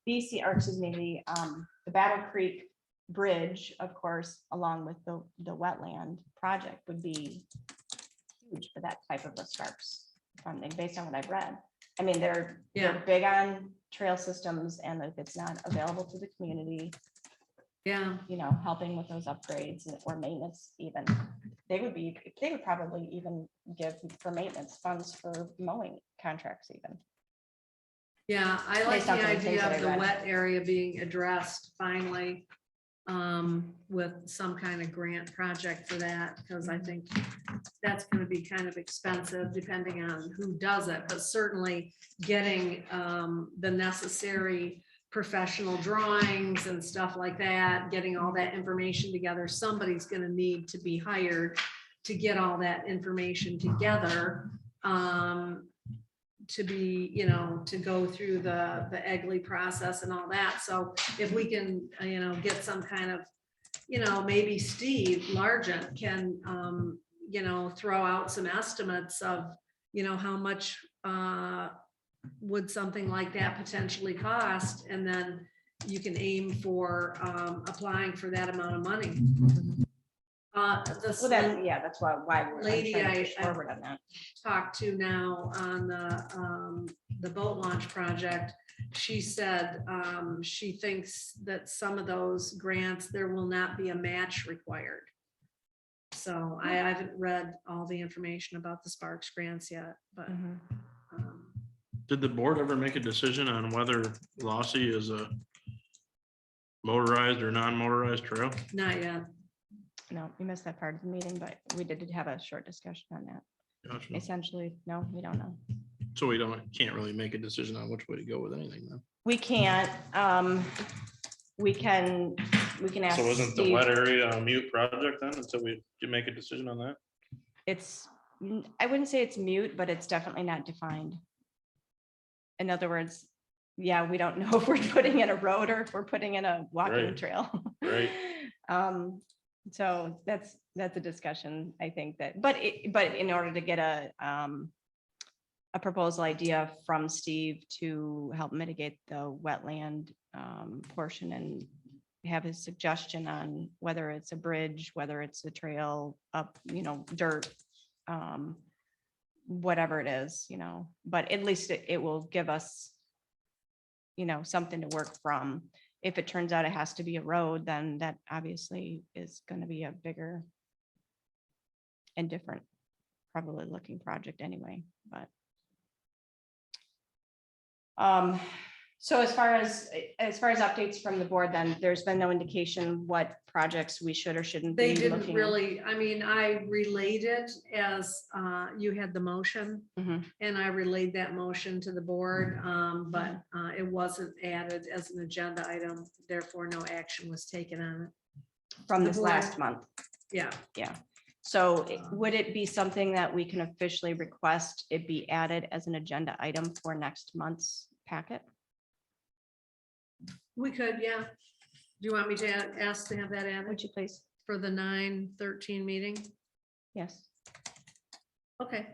BC, or excuse me, the Battle Creek Bridge, of course, along with the wetland project would be huge for that type of a Sparks funding, based on what I've read. I mean, they're big on trail systems, and if it's not available to the community, Yeah, you know, helping with those upgrades or maintenance even, they would probably even give for maintenance funds for mowing contracts even. yeah, I like Based on the some of the things idea that of I the read. wet area being addressed finally, with some kind of grant project for that, because I think that's gonna be kind of expensive depending on who does it, but certainly getting the necessary professional drawings and stuff like that, getting all that information together, somebody's gonna need to be hired to get all that information together, to be, you know, to go through the Egley process and all that. So if we can, you know, get some kind of, you know, maybe Steve Largent can, you know, throw out some estimates of, you know, how much would something like that potentially cost, and then you can aim for applying for that amount of money. Well, that's why we're Lady trying to push I- forward on that. talked to now on the boat launch project, she said she thinks that some of those grants, there will not be a match required. So I haven't read all the information about the Sparks grants yet, but Did the board ever make a decision on whether Lossy is a motorized or non-motorized trail? not yet. No, we missed that part of the meeting, but we did have a short discussion on that. Gotcha. Essentially, no, we don't know. So can't really make a decision on which way to go with anything then. We can't, we can ask So isn't the Steve. wet area a mute project then until we can make a decision on that? It's, I wouldn't say it's mute, but it's definitely not defined. In other words, yeah, we don't know if we're putting in a road or if we're putting in a walking Right. trail. Right. So that's a discussion, I think but in order to get a proposal idea from Steve to help mitigate the wetland portion and have his suggestion on whether it's a bridge, whether it's a trail up, dirt, whatever it is, but at least it will give us, something to work from. If it turns out it has to be a road, then that obviously is going to be a bigger and different, probably looking project anyway, but. So as far as updates from the board, then there's been no indication what projects we should or shouldn't be They didn't looking. really, I mean, I relayed it as you had the motion. Mhm. And I relayed that motion to the board, but it wasn't added as an agenda item, therefore no action was taken on it. From the this board. last month. Yeah, So would it be something that we can officially request it be added as an agenda item for next month's packet? we could, yeah. Do you want me to ask to have that added Would you please? for the 9/13 meeting? Yes. Okay,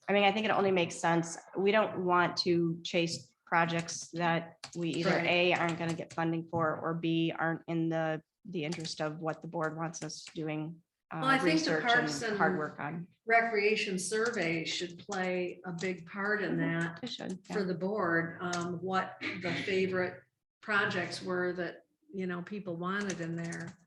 I mean, I think it only makes sense. We don't want to chase projects that we either Right. A, aren't going to get funding for, or B, aren't in the interest of what the board wants us doing. Well, I think the Research parks and hard and work on. recreation survey should play a big part in that. It should. yeah. For the board, what the favorite projects were that, people wanted in there.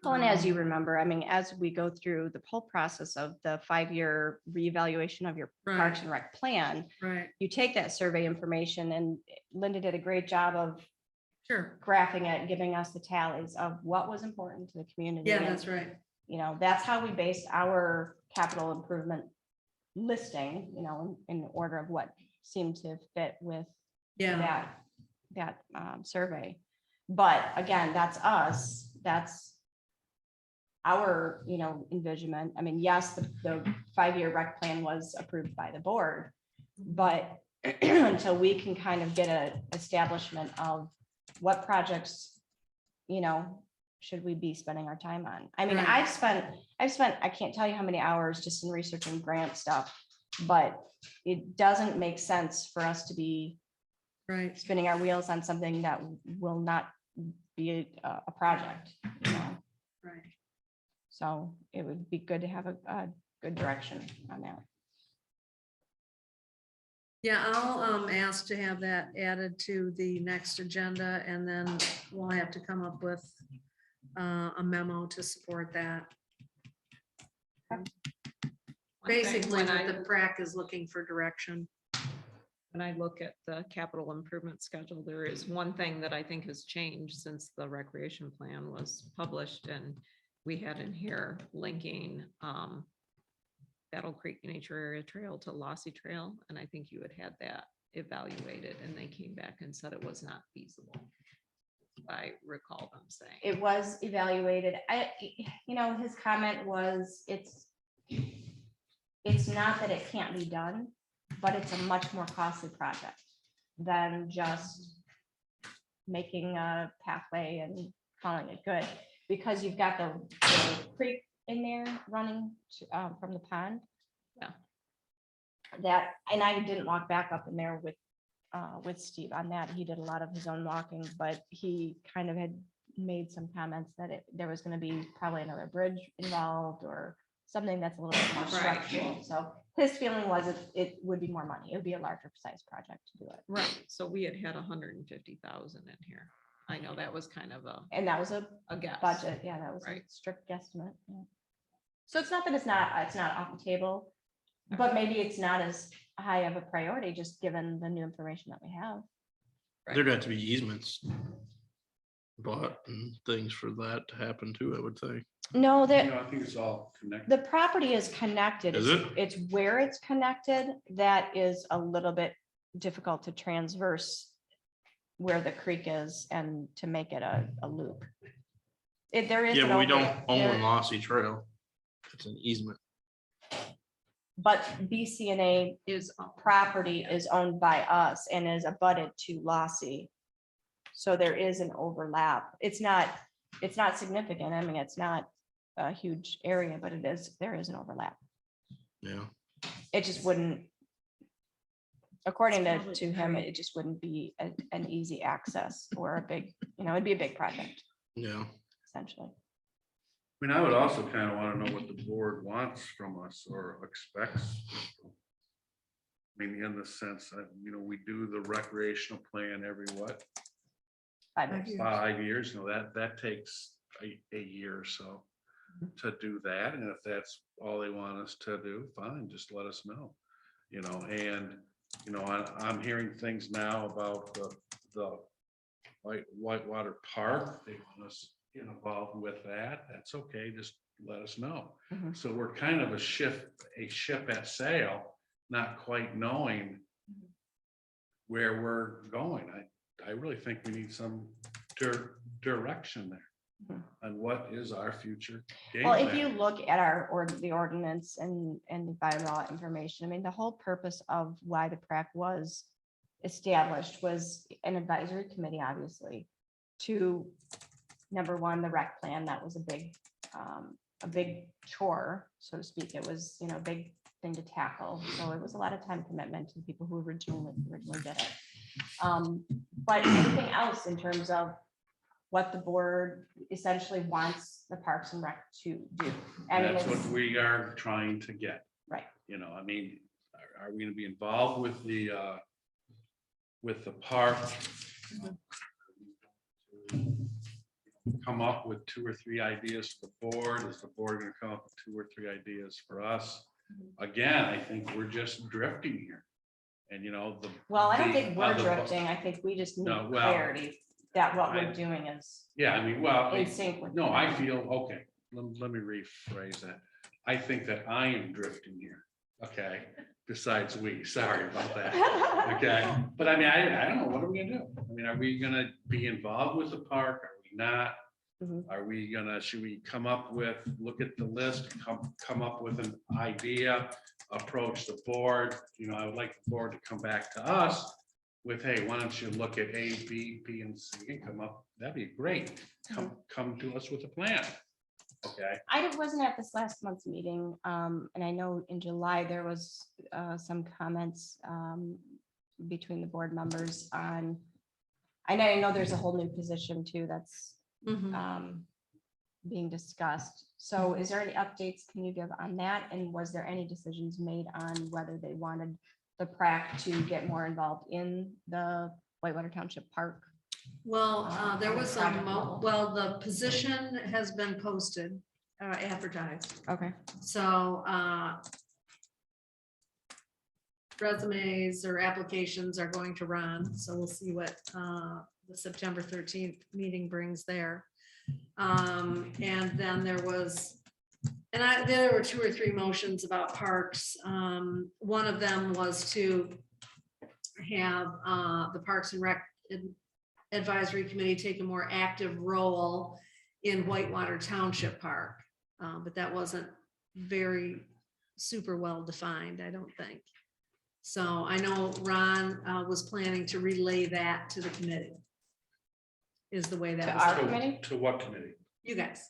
Well, and as you remember, I mean, as we go through the whole process of the 5-year reevaluation of your Parks Right, and Rec plan, right, you take that survey information, and Linda did a great job of sure. graphing it, giving us the tallies of what was important to the community. Yeah, and, that's right. That's how we based our capital improvement listing, in order of what seemed to fit with Yeah, that survey. But again, that's us, that's our, envisionment. I mean, yes, the 5-year rec plan was approved by the board, but until we can kind of get a establishment of what projects, should we be spending our time on? I mean, Right. I've spent, I can't tell you how many hours just in researching grant stuff, but it doesn't make sense for us to be right. spinning our wheels on something that will not be a project, Right. So it would be good to have a good direction on that. Yeah, I'll ask to have that added to the next agenda, and then we'll have to come up with a memo to support that. One thing, Basically, when what I- the PRAC is looking for direction. When I look at the capital improvement schedule, there is one thing that I think has changed since the recreation plan was published, and we had in here linking Battle Creek Nature Area Trail to Lossy Trail, and I think you had that evaluated, and they came back and said it was not feasible. I recall them saying. It was evaluated. His comment was, it's not that it can't be done, but it's a much more costly project than just making a pathway and calling it good. Because you've got the creek in there running from the pond. Yeah. And I didn't walk back up in there with Steve on that. He did a lot of his own walking, but he kind of had made some comments that there was going to be probably another bridge involved or something that's a little bit more Right. structural. So his feeling was it would be more money. It would be a larger size project to do it. Right, so we had 150,000 in here. I know that was kind of And that was a a guess. budget. Yeah, that was a Right. strict guesstimate. Yeah. So it's not that it's not off the table, but maybe it's not as high of a priority, just given the new information that we have. There'd have to be easements bought and things for that to happen too, I would think. No, You know, I think it's all connected. the property is connected. Is It's- it? It's where it's connected that is a little bit difficult to transverse where the creek is and to make it a loop. There is. Yeah, an but we don't overlap own there, Lossy Trail. It's an easement. But BCNA Is. property is owned by us and is abutted to Lossy. So there is an overlap. It's not significant. I mean, it's not a huge area, but there is an overlap. Yeah. It just wouldn't, according It's probably to him, great. it just wouldn't be an easy access or a big, it'd be a big project, Yeah. essentially. I mean, I would also kind of want to know what the board wants from us or expects. I mean, in the sense that, you know, we do the recreational plan every what, 5 years. 5 years, you know, that takes a year or so to do that. And if that's all they want us to do, fine, just let us know, you know, and, you know, I'm hearing things now about the Whitewater Park. They want us get involved with that. That's okay. Just let us know. Mhm. So we're kind of a ship at sail, not quite knowing where we're going. I really think we need some direction there Mhm. on what is our future game Well, if plan. you look at the ordinance and the bylaw information, I mean, the whole purpose of why the PRAC was established was an advisory committee, obviously, to, number one, the rec plan. That was a big chore, so to speak. It was, a big thing to tackle. So it was a lot of time commitment to the people who originally did it. But anything else in terms of what the board essentially wants the Parks and Rec to do? I mean, That's what it's, we are trying to get. right. You know, I mean, are we gonna be involved with the park? Come up with 2 or 3 ideas for the board? Is the board gonna come up with 2 or 3 ideas for us? Again, I think we're just drifting here. And you know, Well, I don't the think we're other- drifting. I think we just need No, well, clarity that what I- we're doing is Yeah, I mean, well, in sync with. no, I feel, okay, let me rephrase that. I think that I am drifting here, okay? Besides we, sorry about that, okay? But I mean, I don't know, what are we gonna do? I mean, are we gonna be involved with the park? Are we not? Mhm. Are we should we come up with, look at the list, come up with an idea, approach the board? You know, I would like the board to come back to us with, hey, why don't you look at A, B, and C and come up, that'd be great. Come to us with a plan, okay? I wasn't at this last month's meeting, and I know in July there was some comments between the board members on, I know there's a whole new position too that's being discussed. So is there any updates can you give on that? And was there any decisions made on whether they wanted the PRAC to get more involved in the Whitewater Township Park? Well, there was some, Project level. well, the position has been posted, advertised. Okay. So resumes or applications are going to run, so we'll see what the September 13th meeting brings there. And then there was, there were 2 or 3 motions about parks. One of them was to have the Parks and Rec Advisory Committee take a more active role in Whitewater Township Park. But that wasn't very super well defined, I don't think. So I know Ron was planning to relay that to the committee. Is the way To that our was, committee? To what committee? you guys,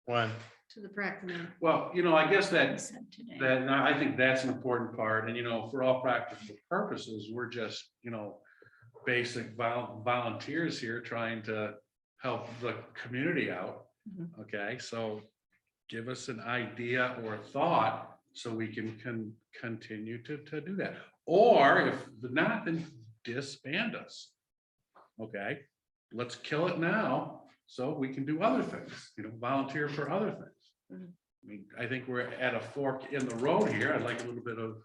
When? to the PRAC committee. Well, you know, I guess I that said today. and I think that's an important part. And, you know, for all practical purposes, we're just, you know, basic volunteers here trying to help the community out. Mhm. Okay, so give us an idea or a thought so we can continue to do that. Or if not, then disband us. Okay, let's kill it now so we can do other things, you know, volunteer for other things. Mhm. I mean, I think we're at a fork in the road here. I'd like a little bit of,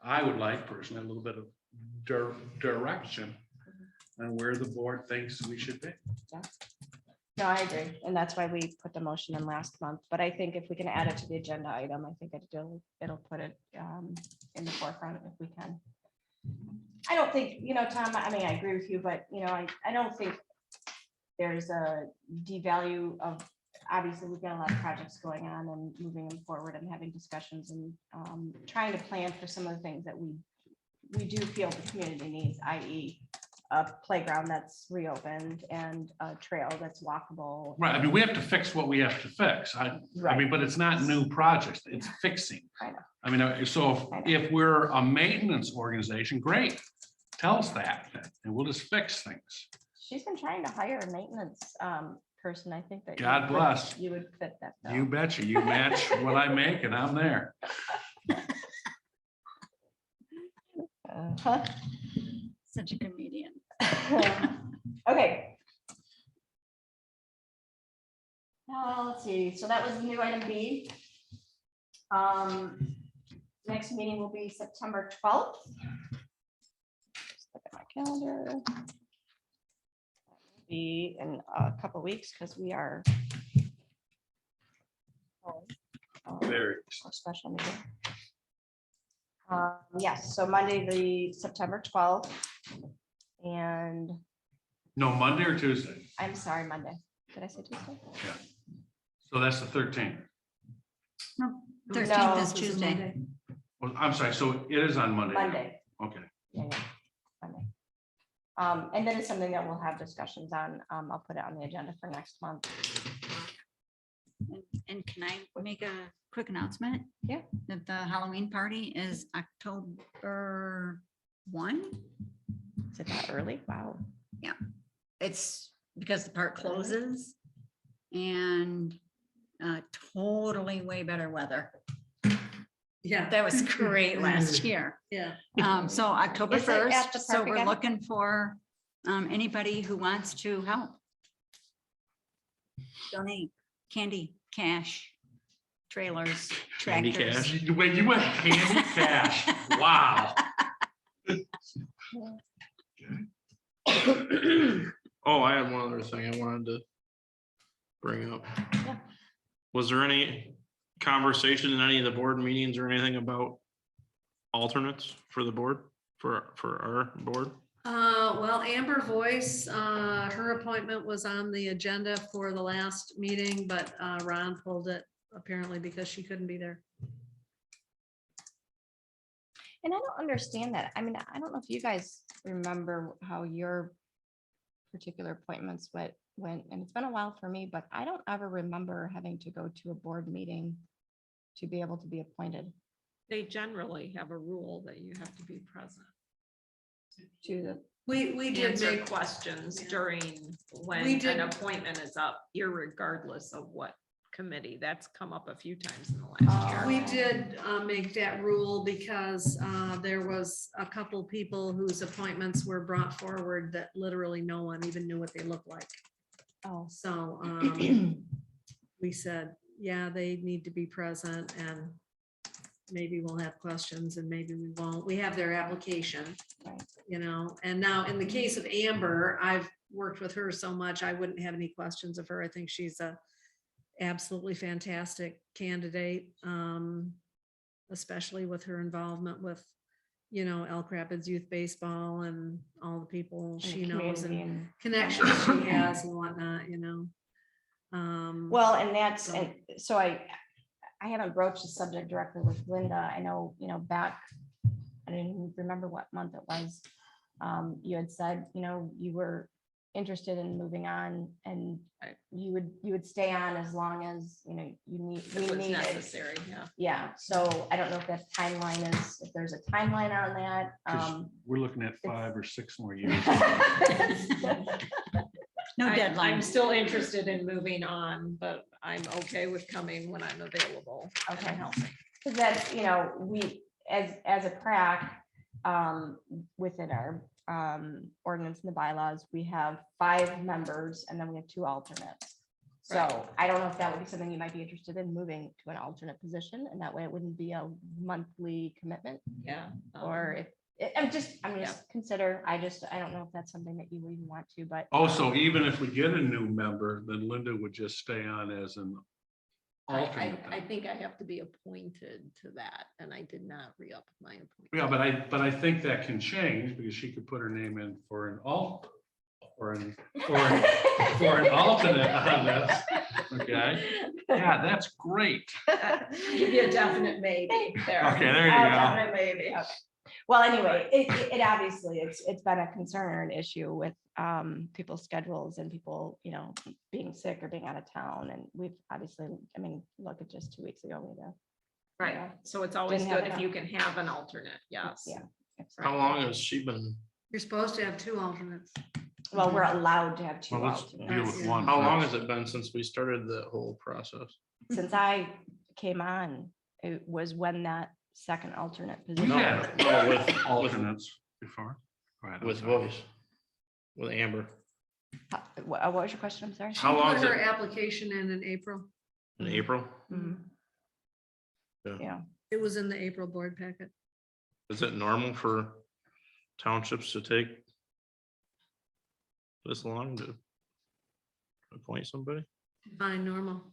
I would like personally, a little bit of direction on where the board thinks we should be. No, I agree. And that's why we put the motion in last month. But I think if we can add it to the agenda item, I think it'll put it in the forefront if we can. I don't think, Tom, I mean, I agree with you, but, I don't think there's a devalue of, obviously, we've got a lot of projects going on and moving them forward and having discussions and trying to plan for some of the things that we do feel the community needs, i.e. a playground that's reopened and a trail that's walkable. Right, I mean, we have to fix what we have to fix. I mean, but it's not new projects, it's fixing. I know. I mean, so if we're a maintenance organization, great, tell us that, and we'll just fix things. She's been trying to hire a maintenance person. I think that. God bless. You would fit that. bill. You betcha, you match what I make and I'm there. Huh? Such a comedian. Okay. Let's see, so that was new item B. Next meeting will be September 12th. Just look at my calendar. Be in a couple weeks because we are Very. a special meeting. Yes, so Monday, the September 12th. And No, Monday or Tuesday? I'm sorry, Monday. Did I say Tuesday? So that's the 13th. No, No, 13th is This is a Tuesday. Monday. Well, I'm sorry, so it is on Monday. now. Monday. Okay. Yeah, Monday. And then it's something that we'll have discussions on. I'll put it on the agenda for next month. And can I make a quick announcement? Yeah. That the Halloween party is October 1. Is it that early? Wow. It's because the park closes and totally way better weather. Yeah, That was great last year. yeah. So October Is it at 1st, the so park we're again? looking for anybody who wants to help. Donate candy, cash, trailers, Candy tractors. cash. Wait, you went candy cash, wow. Oh, I had one other thing I wanted to bring up. Yeah. Was there any conversation in any of the board meetings or anything about alternates for the board, for our board? Well, Amber Voice, her appointment was on the agenda for the last meeting, but Ron pulled it apparently because she couldn't be there. And I don't understand that. I mean, I don't know if you guys remember how your particular appointments went, and it's been a while for me, but I don't ever remember having to go to a board meeting to be able to be appointed They generally have a rule that you have to be present. to the. We did Answer make, questions Yeah. during when We did- an appointment is up, irregardless of what committee. That's come up a few times in the last year. we did make that rule because there was a couple people whose appointments were brought forward that literally no one even knew what they looked like. Oh, So we said, yeah, they need to be present and maybe we'll have questions and maybe we won't. We have their application, right. and now in the case of Amber, I've worked with her so much, I wouldn't have any questions of her. I think she's a absolutely fantastic candidate, especially with her involvement with, Elk Rapids Youth Baseball and all the people in the she knows community and and- connections she has and whatnot, Well, and that's, So- and so I haven't broached the subject directly with Linda. I know, back, I don't even remember what month it was. You had said, you were interested in moving on and Right. you would stay on as long as, we If it's needed. necessary, yeah. Yeah, so I don't know if that timeline is, if there's a timeline on that. 'Cause we're looking at 5 or 6 more years. No I'm deadline. still interested in moving on, but I'm okay with coming when I'm available. and Okay. helping. Because that's, we, as a PRAC, within our ordinance and the bylaws, we have 5 members and then we have 2 alternates. So Right. I don't know if that would be something you might be interested in, moving to an alternate position, and that way it wouldn't be a monthly commitment, Yeah. or if I'm just consider, I don't know if that's something that you even want to, but. Oh, so even if we get a new member, then Linda would just stay on as an alternate. I then. think I have to be appointed to that, and I did not re-up my appointment. Yeah, but I think that can change because she could put her name in for an for an alternate on this. Okay, yeah, that's great. Give you a definite maybe there. Okay, there you go. Definitely, maybe, okay. Well, anyway, it obviously, it's been a concern or an issue with people's schedules and people, being sick or being out of town. And we've obviously, look at just 2 weeks ago, we Right, Yeah. so it's always Didn't have good if enough. you can have an alternate, yes. Yeah. How long has she been, You're supposed to have 2 alternates. Well, we're allowed to have 2 Well, let's deal alternates. with one. how long first. has it been since we started the whole process? Since I came on, it was when that second alternate We position. had No, with alternates before. Go ahead, I'm With sorry. voice, with Amber. What was your question? I'm sorry. How long Put is her it? application in April. In April? Mhm. Yeah. Yeah. It was in the April board packet. Is it normal for townships to take this long to appoint somebody? Fine, normal.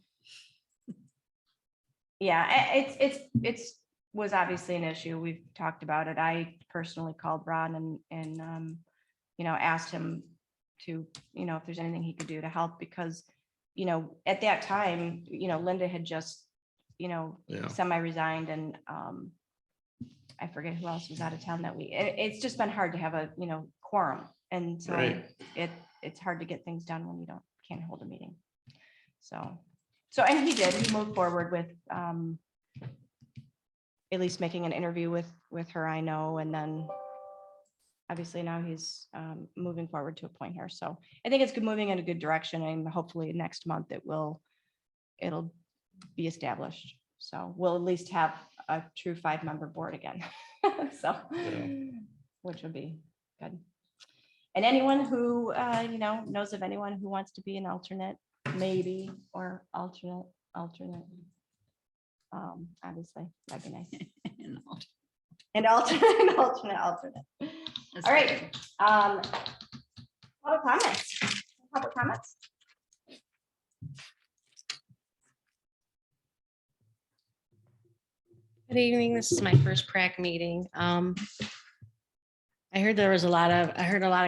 Yeah, it's was obviously an issue. We've talked about it. I personally called Ron and asked him to, if there's anything he could do to help because, at that time, Linda had just, Yeah. semi-resigned and I forget who else was out of town that week. It's just been hard to have a, quorum. And so Right. it's hard to get things done when you can't hold a meeting. So, and he moved forward with at least making an interview with her, I know, and then obviously now he's moving forward to appoint her. So I think it's moving in a good direction and hopefully next month it'll be established. So we'll at least have a true 5-member board again. So, which would be good. And anyone who, knows of anyone who wants to be an alternate, maybe, or alternate, obviously, that'd be nice. And alternate. That's All right. Public comments. Public comments. Good evening. This is my first PRAC meeting. I heard there was a lot of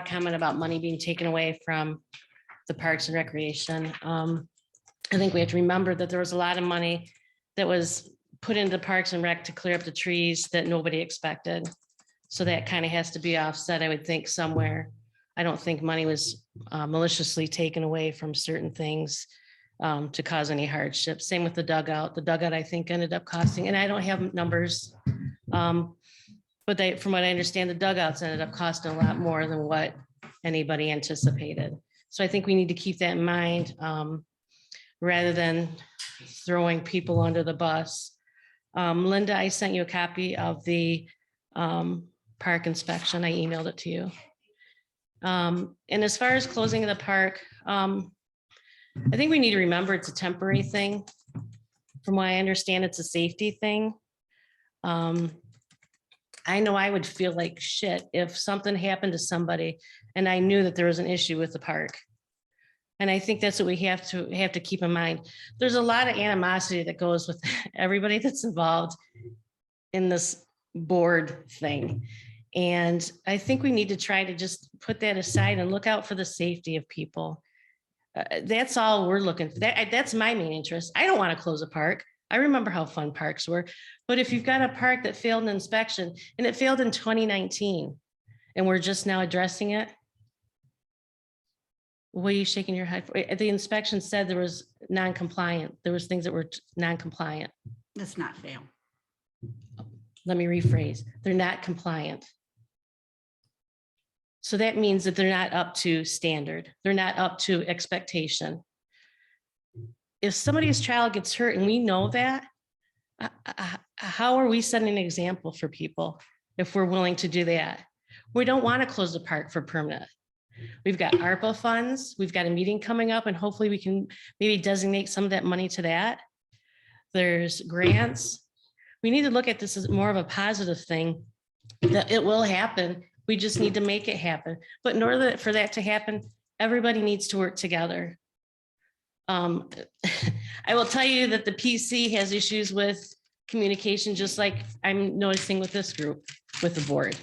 comment about money being taken away from the Parks and Recreation. I think we have to remember that there was a lot of money that was put into Parks and Rec to clear up the trees that nobody expected. So that kind of has to be offset, I would think, somewhere. I don't think money was maliciously taken away from certain things to cause any hardship. Same with the dugout. The dugout, I think, ended up costing, and I don't have numbers, but from what I understand, the dugouts ended up costing a lot more than what anybody anticipated. So I think we need to keep that in mind rather than throwing people under the bus. Linda, I sent you a copy of the park inspection. I emailed it to you. And as far as closing of the park, I think we need to remember it's a temporary thing. From what I understand, it's a safety thing. I know I would feel like shit if something happened to somebody and I knew that there was an issue with the park. And I think that's what we have to keep in mind. There's a lot of animosity that goes with everybody that's involved in this board thing. And I think we need to try to just put that aside and look out for the safety of people. That's all we're looking for. That's my main interest. I don't want to close a park. I remember how fun parks were. But if you've got a park that failed an inspection and it failed in 2019 and we're just now addressing it, what are you shaking your head for? The inspection said there was non-compliant. There was things that were non-compliant. Let's not fail. Let me rephrase. They're not compliant. So that means that they're not up to standard. They're not up to expectation. If somebody's child gets hurt and we know that, how are we setting an example for people if we're willing to do that? We don't want to close the park for permanent. We've got ARPA funds. We've got a meeting coming up and hopefully we can maybe designate some of that money to that. There's grants. We need to look at this as more of a positive thing that it will happen. We just need to make it happen. But in order for that to happen, everybody needs to work together. I will tell you that the PC has issues with communication, just like I'm noticing with this group, with the board.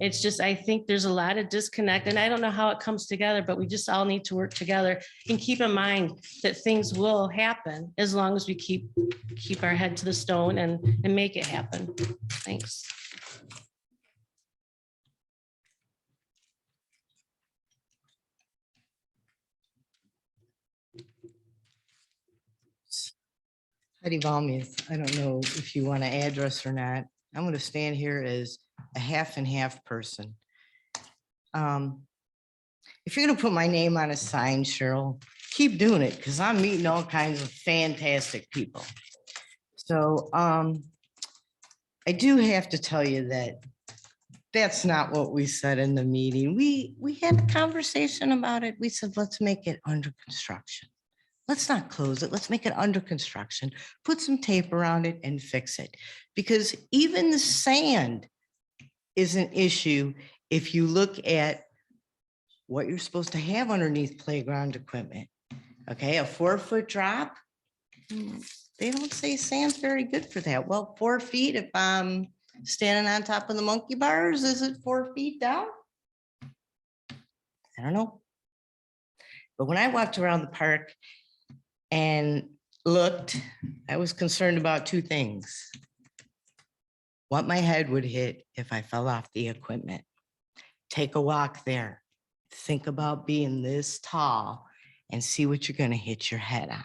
It's just, I think there's a lot of disconnect, and I don't know how it comes together, but we just all need to work together and keep in mind that things will happen as long as we keep our head to the stone and make it happen. Thanks. Heidi Valmuth, I don't know if you want to address or not. I'm going to stand here as a half and half person. If you're going to put my name on a sign, Cheryl, keep doing it because I'm meeting all kinds of fantastic people. So I do have to tell you that that's not what we said in the meeting. We had a conversation about it. We said, let's make it under construction. Let's not close it. Let's make it under construction, put some tape around it and fix it. Because even the sand is an issue if you look at what you're supposed to have underneath playground equipment. Okay, a 4-foot drop. They don't say sand's very good for that. Well, 4 feet, if I'm standing on top of the monkey bars, is it 4 feet down? I don't know. But when I walked around the park and looked, I was concerned about 2 things. What my head would hit if I fell off the equipment. Take a walk there. Think about being this tall and see what you're going to hit your head on.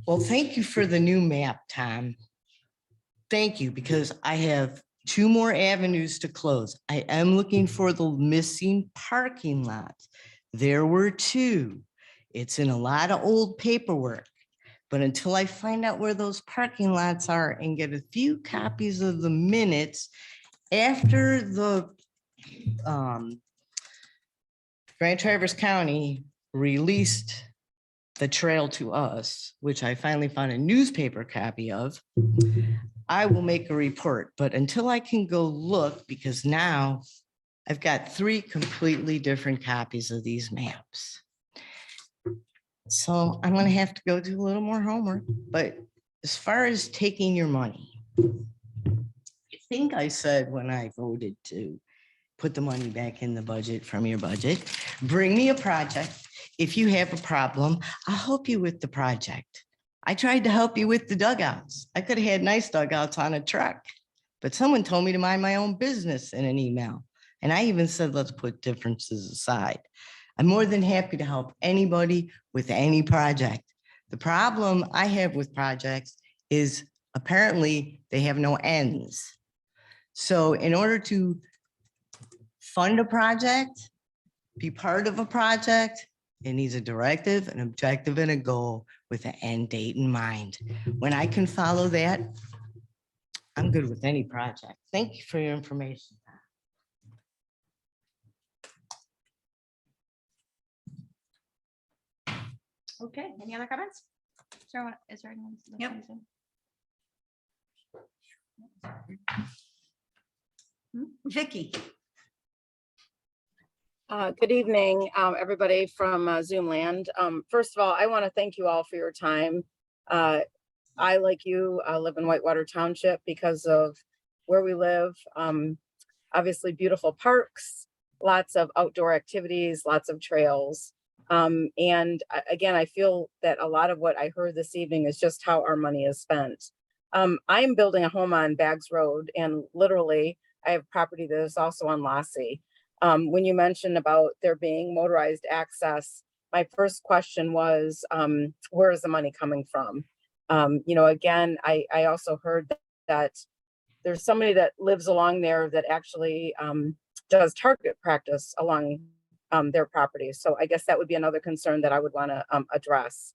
Well, thank you for the new map, Tom. Thank you, because I have 2 more avenues to close. I am looking for the missing parking lots. There were 2. It's in a lot of old paperwork, but until I find out where those parking lots are and get a few copies of the minutes after the Grand Traverse County released the trail to us, which I finally found a newspaper copy of, I will make a report. But until I can go look, because now I've got 3 completely different copies of these maps. So I'm going to have to go do a little more homework. But as far as taking your money, I think I said when I voted to put the money back in the budget from your budget, bring me a project. If you have a problem, I'll help you with the project. I tried to help you with the dugouts. I could have had nice dugouts on a truck, but someone told me to mind my own business in an email. And I even said, let's put differences aside. I'm more than happy to help anybody with any project. The problem I have with projects is apparently they have no ends. So in order to fund a project, be part of a project, it needs a directive, an objective, and a goal with an end date in mind. When I can follow that, I'm good with any project. Thank you for your information. Okay, any other comments? Sarah, is there anyone? Yep. Vicky. Good evening, everybody from Zoom land. First of all, I want to thank you all for your time. I, like you, live in Whitewater Township because of where we live. Obviously beautiful parks, lots of outdoor activities, lots of trails. Again, I feel that a lot of what I heard this evening is just how our money is spent. I'm building a home on Baggs Road, and literally I have property that is also on Lassie. When you mentioned about there being motorized access, my first question was, where is the money coming from? Again, I also heard that there's somebody that lives along there that actually does target practice along their property. So I guess that would be another concern that I would want to address.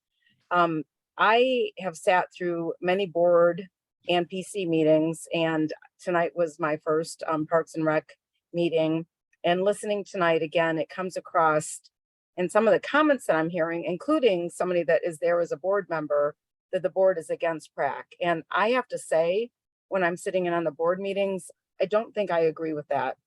I have sat through many board and PC meetings, and tonight was my first Parks and Rec meeting. And listening tonight again, it comes across in some of the comments that I'm hearing, including somebody that is there as a board member, that the board is against PRAC. And I have to say when I'm sitting in on the board meetings. I don't think I agree with that.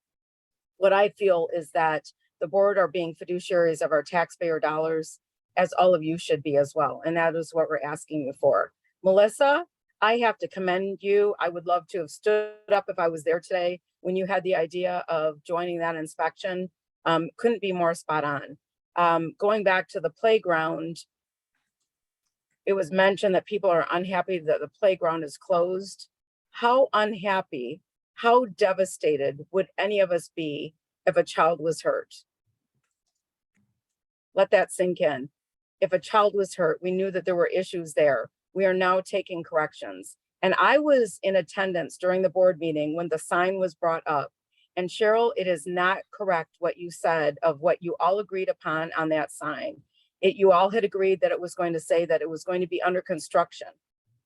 What I feel is that the board are being fiduciaries of our taxpayer dollars, as all of you should be as well. And that is what we're asking you for. Melissa, I have to commend you. I would love to have stood up if I was there today when you had the idea of joining that inspection. Couldn't be more spot on. Going back to the playground, it was mentioned that people are unhappy that the playground is closed. How unhappy, how devastated would any of us be if a child was hurt? Let that sink in. If a child was hurt, we knew that there were issues there. We are now taking corrections. And I was in attendance during the board meeting when the sign was brought up. And Cheryl, it is not correct what you said of what you all agreed upon on that sign. You all had agreed that it was going to say that it was going to be under construction.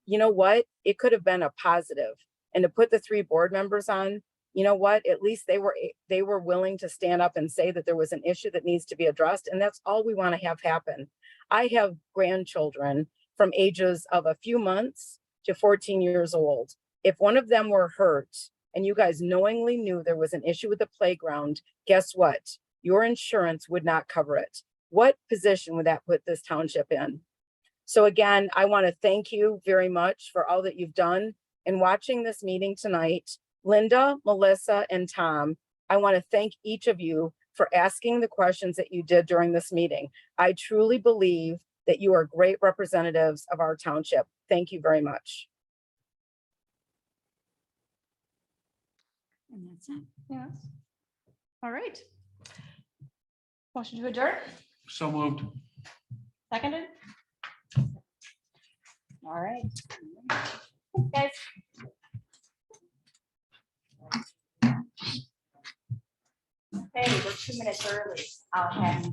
You know what? It could have been a positive. And to put the 3 board members on, you know what? At least they were willing to stand up and say that there was an issue that needs to be addressed. And that's all we want to have happen. I have grandchildren from ages of a few months to 14 years old. If one of them were hurt and you guys knowingly knew there was an issue with the playground, guess what? Your insurance would not cover it. What position would that put this township in? So again, I want to thank you very much for all that you've done in watching this meeting tonight. Linda, Melissa, and Tom, I want to thank each of you for asking the questions that you did during this meeting. I truly believe that you are great representatives of our township. Thank you very much. And that's it. Yes. All right. Motion to adjourn, So moved. seconded. All right. Guys. Okay, we're 2 minutes early. I'll have